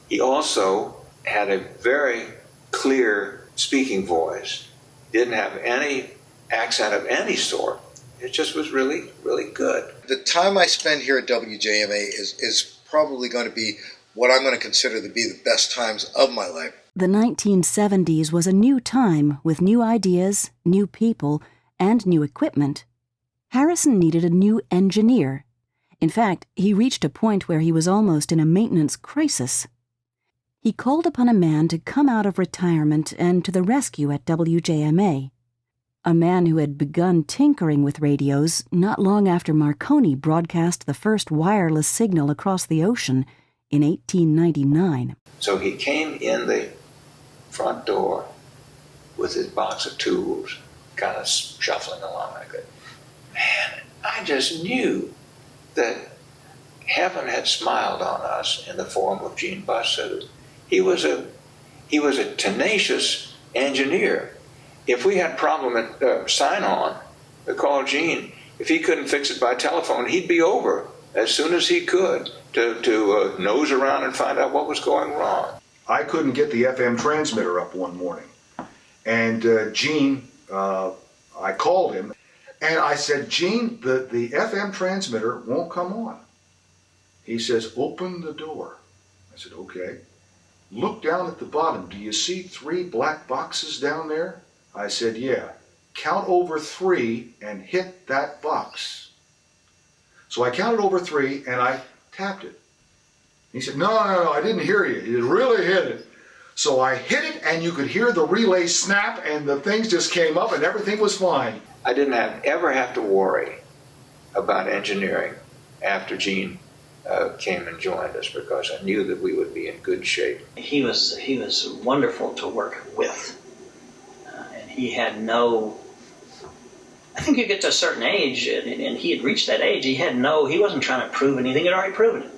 He also had a very clear speaking voice. Didn't have any accent of any sort. It just was really, really good. The time I spend here at WJMA is probably going to be what I'm going to consider to be the best times of my life. The 1970s was a new time with new ideas, new people, and new equipment. Harrison needed a new engineer. In fact, he reached a point where he was almost in a maintenance crisis. He called upon a man to come out of retirement and to the rescue at WJMA. A man who had begun tinkering with radios not long after Marconi broadcast the first wireless signal across the ocean in 1899. So he came in the front door with his box of tools, kind of shuffling along like that. Man, I just knew that heaven had smiled on us in the form of Gene Bussoud. He was a tenacious engineer. If we had a problem at sign-on, we called Gene. If he couldn't fix it by telephone, he'd be over as soon as he could to nose around and find out what was going wrong. I couldn't get the FM transmitter up one morning. And Gene, I called him, and I said, Gene, the FM transmitter won't come on. He says, open the door. I said, okay. Look down at the bottom. Do you see 3 black boxes down there? I said, yeah. Count over 3 and hit that box. So I counted over 3 and I tapped it. He said, no, I didn't hear you. You really hit it. So I hit it and you could hear the relay snap and the things just came up and everything was fine. I didn't ever have to worry about engineering after Gene came and joined us, because I knew that we would be in good shape. He was wonderful to work with. And he had no... I think you get to a certain age, and he had reached that age, he wasn't trying to prove anything, he'd already proven it.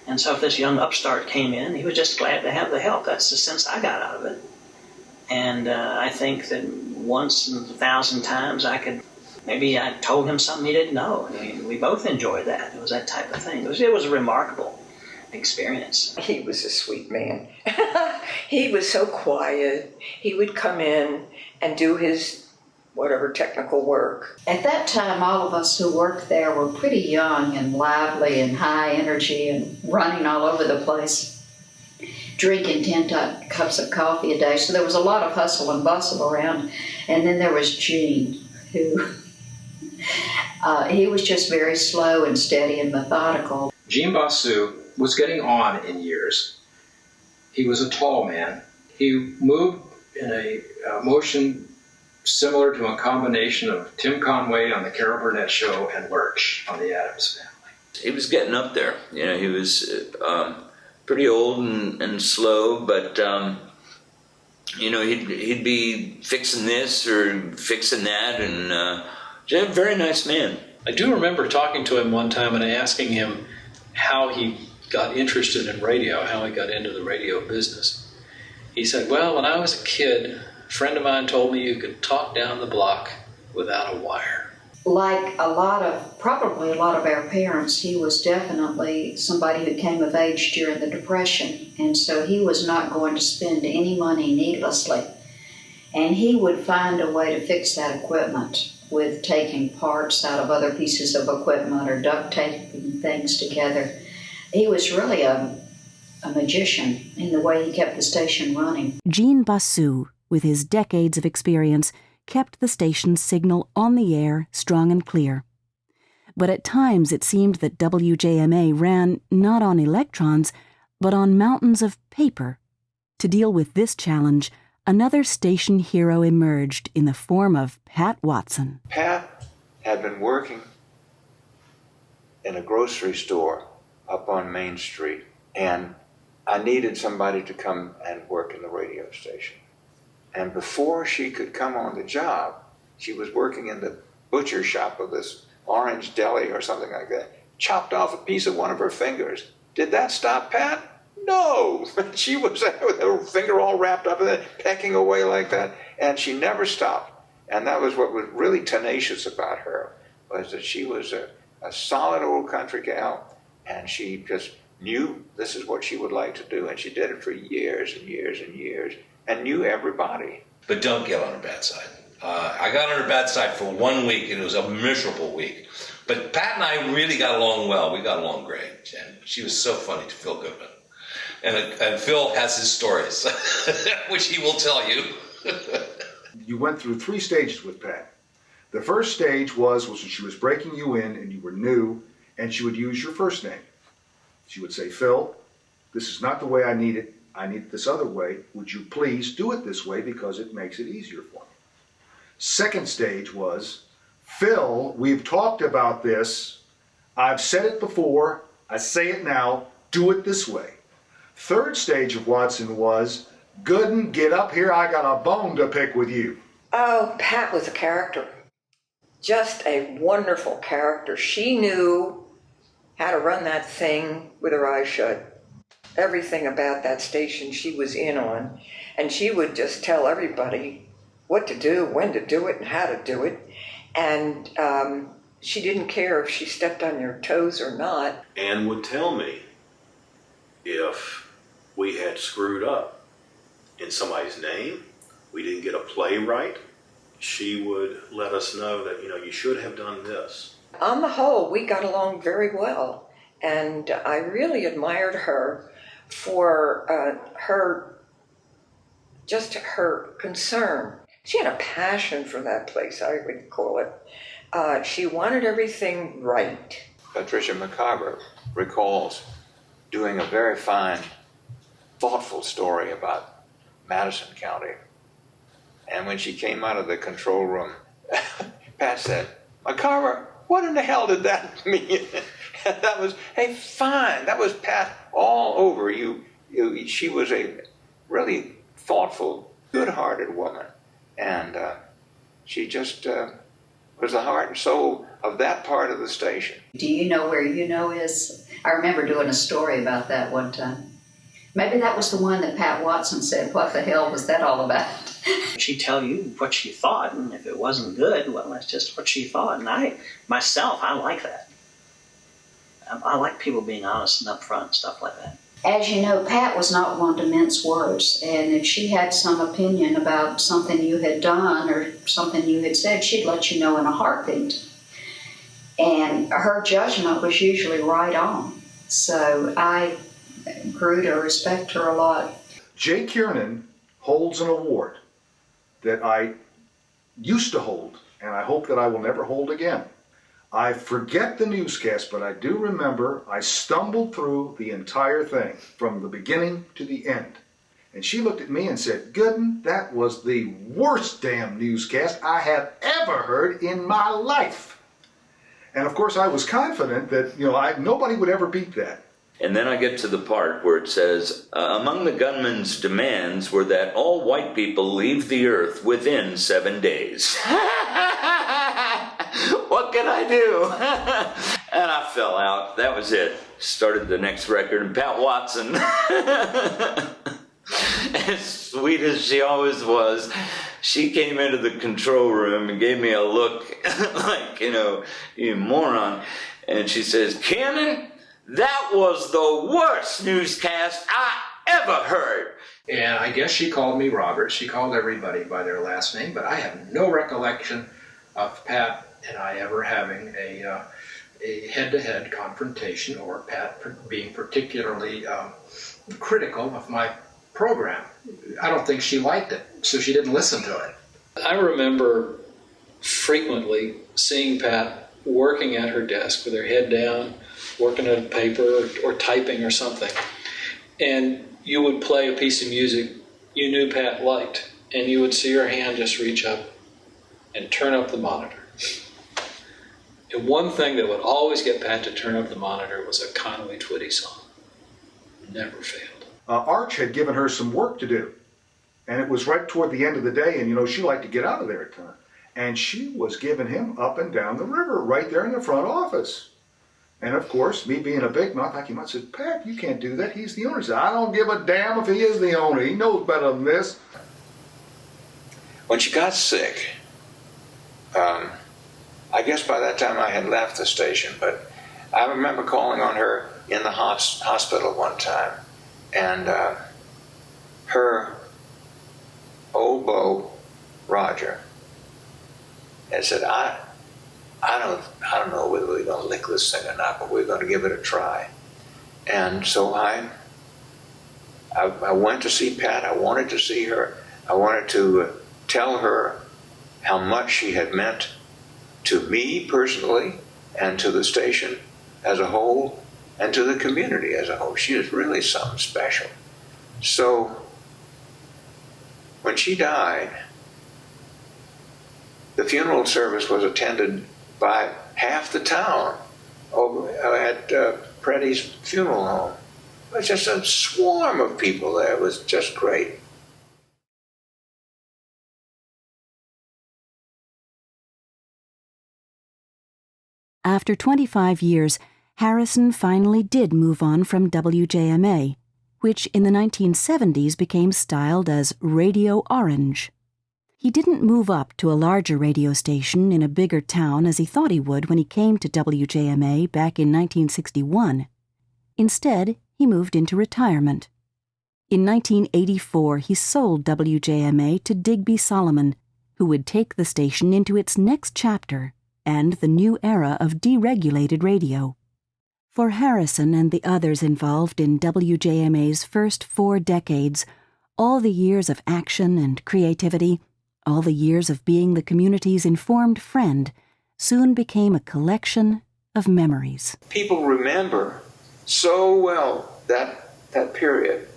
And so if this young upstart came in, he was just glad to have the help. That's the sense I got out of it. And I think that once in 1,000 times maybe I told him something he didn't know. I mean, we both enjoyed that. It was that type of thing. It was a remarkable experience. He was a sweet man. He was so quiet. He would come in and do his whatever technical work. At that time, all of us who worked there were pretty young and lively and high energy and running all over the place, drinking 10 cups of coffee a day. So there was a lot of hustle and bustle around. And then there was Gene, who he was just very slow and steady and methodical. Gene Basu was getting on in years. He was a tall man. He moved in a motion similar to a combination of Tim Conway on the Carol Burnett Show and Lurch on the Addams Family. He was getting up there. You know, he was pretty old and slow, but you know, he'd be fixing this or fixing that, and just a very nice man. I do remember talking to him one time and asking him how he got interested in radio, how he got into the radio business. He said, well, when I was a kid, a friend of mine told me you could talk down the block without a wire. Like probably a lot of our parents, he was definitely somebody who came of age during the Depression, and so he was not going to spend any money needlessly. And he would find a way to fix that equipment with taking parts out of other pieces of equipment or duct taping things together. He was really a magician in the way he kept the station running. Gene Basu, with his decades of experience, kept the station's signal on the air strong and clear. But at times it seemed that WJMA ran not on electrons, but on mountains of paper. To deal with this challenge, another station hero emerged in the form of Pat Watson. Pat had been working in a grocery store up on Main Street, and I needed somebody to come and work in the radio station. And before she could come on the job, she was working in the butcher shop of this Orange Deli or something like that, chopped off a piece of one of her fingers. Did that stop Pat? No! She was there with her finger all wrapped up in it, pecking away like that, and she never stopped. And that was what was really tenacious about her, was that she was a solid old country gal, and she just knew this is what she would like to do, and she did it for years and years and years, and knew everybody. But don't get on her bad side. I got on her bad side for 1 week, and it was a miserable week. But Pat and I really got along well. We got along great, and she was so funny to Phil Goodman. And Phil has his stories, which he will tell you. You went through 3 stages with Pat. The first stage was when she was breaking you in and you were new, and she would use your first name. She would say, Phil, this is not the way I need it. I need it this other way. Would you please do it this way because it makes it easier for me? Second stage was, Phil, we've talked about this. I've said it before. I say it now. Do it this way. Third stage of Watson was, Gooden, get up here. I got a bone to pick with you. Oh, Pat was a character. Just a wonderful character. She knew how to run that thing with her eyes shut. Everything about that station she was in on, and she would just tell everybody what to do, when to do it, and how to do it. And She didn't care if she stepped on your toes or not. And would tell me if we had screwed up in somebody's name, we didn't get a play right. She would let us know that, you should have done this. On the whole, we got along very well, and I really admired her for her concern. She had a passion for that place, I would call it. She wanted everything right. Patricia McCarver recalls doing a very fine, thoughtful story about Madison County. And when she came out of the control room, Pat said, "McCarver, what in the hell did that mean?" That was, hey, fine. That was Pat all over. She was a really thoughtful, good-hearted woman. And she just was the heart and soul of that part of the station. Do you know where is? I remember doing a story about that one time. Maybe that was the one that Pat Watson said, "What the hell was that all about?" She'd tell you what she thought, and if it wasn't good, well, that's just what she thought. And I like that. I like people being honest and upfront and stuff like that. As you know, Pat was not one to mince words, and if she had some opinion about something you had done or something you had said, she'd let you know in a heartbeat. And her judgment was usually right on. So I grew to respect her a lot. Jay Kiernan holds an award that I used to hold, and I hope that I will never hold again. I forget the newscast, but I do remember I stumbled through the entire thing from the beginning to the end. And she looked at me and said, "Gooden, that was the worst damn newscast I have ever heard in my life." And of course I was confident that, nobody would ever beat that. And then I get to the part where it says, among the gunman's demands were that all white people leave the earth within 7 days. What can I do? And I fell out. That was it. Started the next record, and Pat Watson, as sweet as she always was, she came into the control room and gave me a look like, you moron. And she says, "Cannon, that was the worst newscast I ever heard." And I guess she called me Robert. She called everybody by their last name, but I have no recollection of Pat and I ever having a head-to-head confrontation or Pat being particularly critical of my program. I don't think she liked it, so she didn't listen to it. I remember frequently seeing Pat working at her desk with her head down, working on paper or typing or something. And you would play a piece of music you knew Pat liked, and you would see her hand just reach up and turn up the monitor. And one thing that would always get Pat to turn up the monitor was a Conway Twitty song. Never failed. Arch had given her some work to do, and it was right toward the end of the day, and she liked to get out of there at times. And she was giving him up and down the river right there in the front office. And of course, me being a big mouth, I came out and said, "Pat, you can't do that. He's the owner." He said, "I don't give a damn if he is the owner. He knows better than this." When she got sick, I guess by that time I had left the station, but I remember calling on her in the hospital one time, and her old beau, Roger, had said, I don't know whether we're going to lick this thing or not, but we're going to give it a try. And so I went to see Pat. I wanted to see her. I wanted to tell her how much she had meant to me personally and to the station as a whole and to the community as a whole. She is really something special. So when she died, the funeral service was attended by half the town over at Preddy's funeral home. It was just a swarm of people there. It was just great. After 25 years, Harrison finally did move on from WJMA, which in the 1970s became styled as Radio Orange. He didn't move up to a larger radio station in a bigger town as he thought he would when he came to WJMA back in 1961. Instead, he moved into retirement. In 1984, he sold WJMA to Digby Solomon, who would take the station into its next chapter and the new era of deregulated radio. For Harrison and the others involved in WJMA's first 4 decades, all the years of action and creativity, all the years of being the community's informed friend, soon became a collection of memories. People remember so well that period,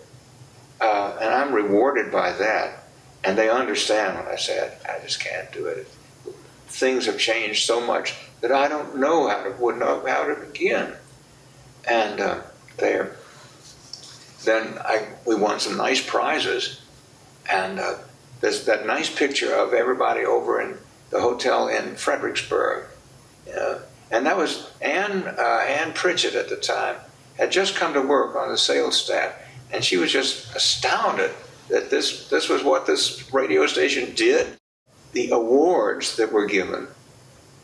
and I'm rewarded by that. And they understand when I said, I just can't do it. Things have changed so much that I don't know wouldn't know how to begin. And we won some nice prizes, and there's that nice picture of everybody over in the hotel in Fredericksburg. And that was Ann Pritchett at the time, had just come to work on the sales staff, and she was just astounded that this was what this radio station did. The awards that were given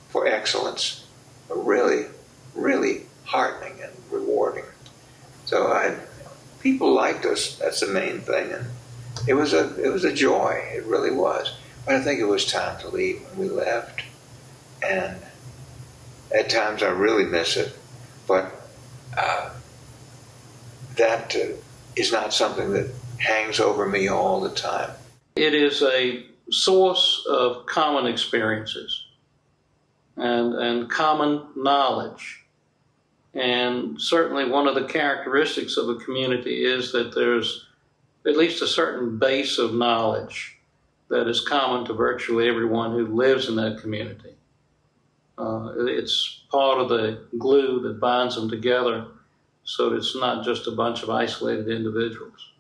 for excellence were really, really heartening and rewarding. So people liked us. That's the main thing, and it was a joy. It really was. But I think it was time to leave when we left, and at times I really miss it. But that is not something that hangs over me all the time. It is a source of common experiences and common knowledge. And certainly one of the characteristics of a community is that there's at least a certain base of knowledge that is common to virtually everyone who lives in that community. It's part of the glue that binds them together, so it's not just a bunch of isolated individuals.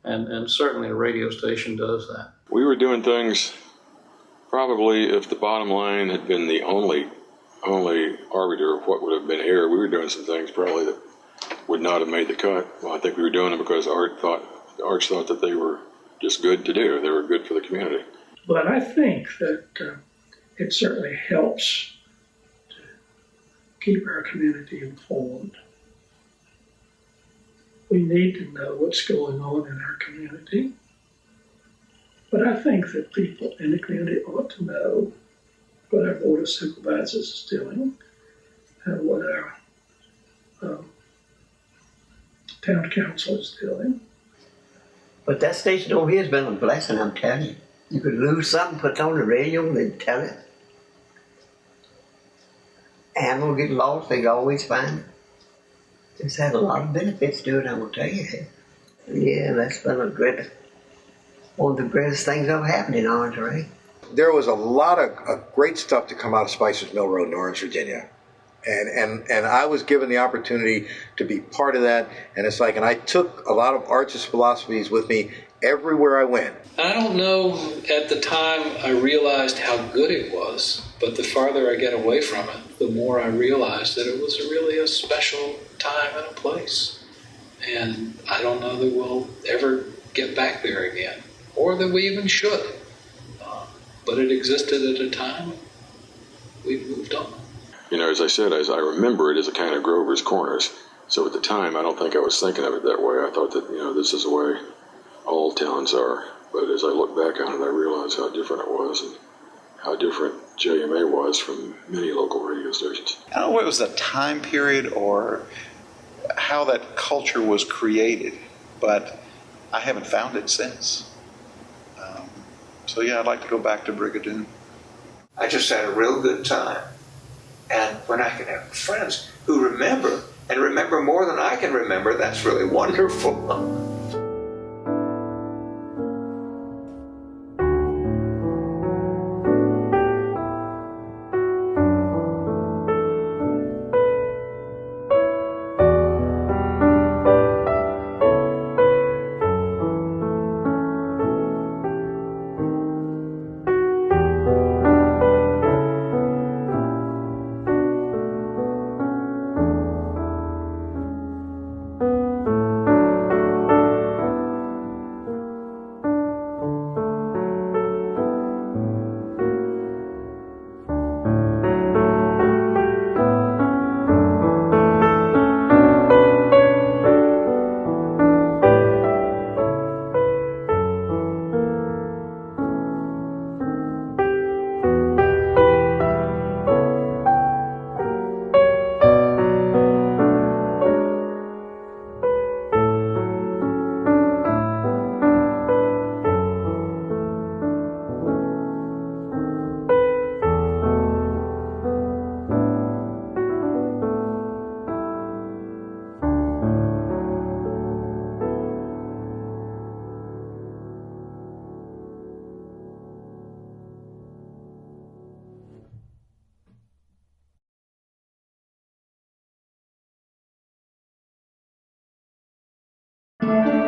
And certainly a radio station does that. We were doing things, probably if the bottom line had been the only arbiter of what would have been aired, we were doing some things probably that would not have made the cut. Well, I think we were doing them because Arch thought that they were just good to do. They were good for the community. But I think that it certainly helps to keep our community informed. We need to know what's going on in our community. But I think that people in the community ought to know what our Board of Supervisors is doing and what our town council is doing. But that station over here has been a blessing, I'm telling you. You could lose something, put it on the radio, and they'd tell it. Animal get lost, they always find it. It's had a lot of benefits to it, I will tell you that. Yeah, that's been one of the greatest things that ever happened in Orange, right? There was a lot of great stuff to come out of Spicer's Mill Road in Orange, Virginia. And I was given the opportunity to be part of that. And I took a lot of Arch's philosophies with me everywhere I went. I don't know at the time I realized how good it was, but the farther I get away from it, the more I realized that it was really a special time and a place. And I don't know that we'll ever get back there again, or that we even should. But it existed at a time. We've moved on. You know, as I said, as I remember it as a kind of Grover's Corners. So at the time, I don't think I was thinking of it that way. I thought that, this is the way all towns are. But as I look back on it, I realize how different it was and how different JMA was from many local radio stations. I don't know if it was a time period or how that culture was created, but I haven't found it since. So yeah, I'd like to go back to Brigadoon. I just had a real good time. And when I can have friends who remember, and remember more than I can remember, that's really wonderful. Thank you.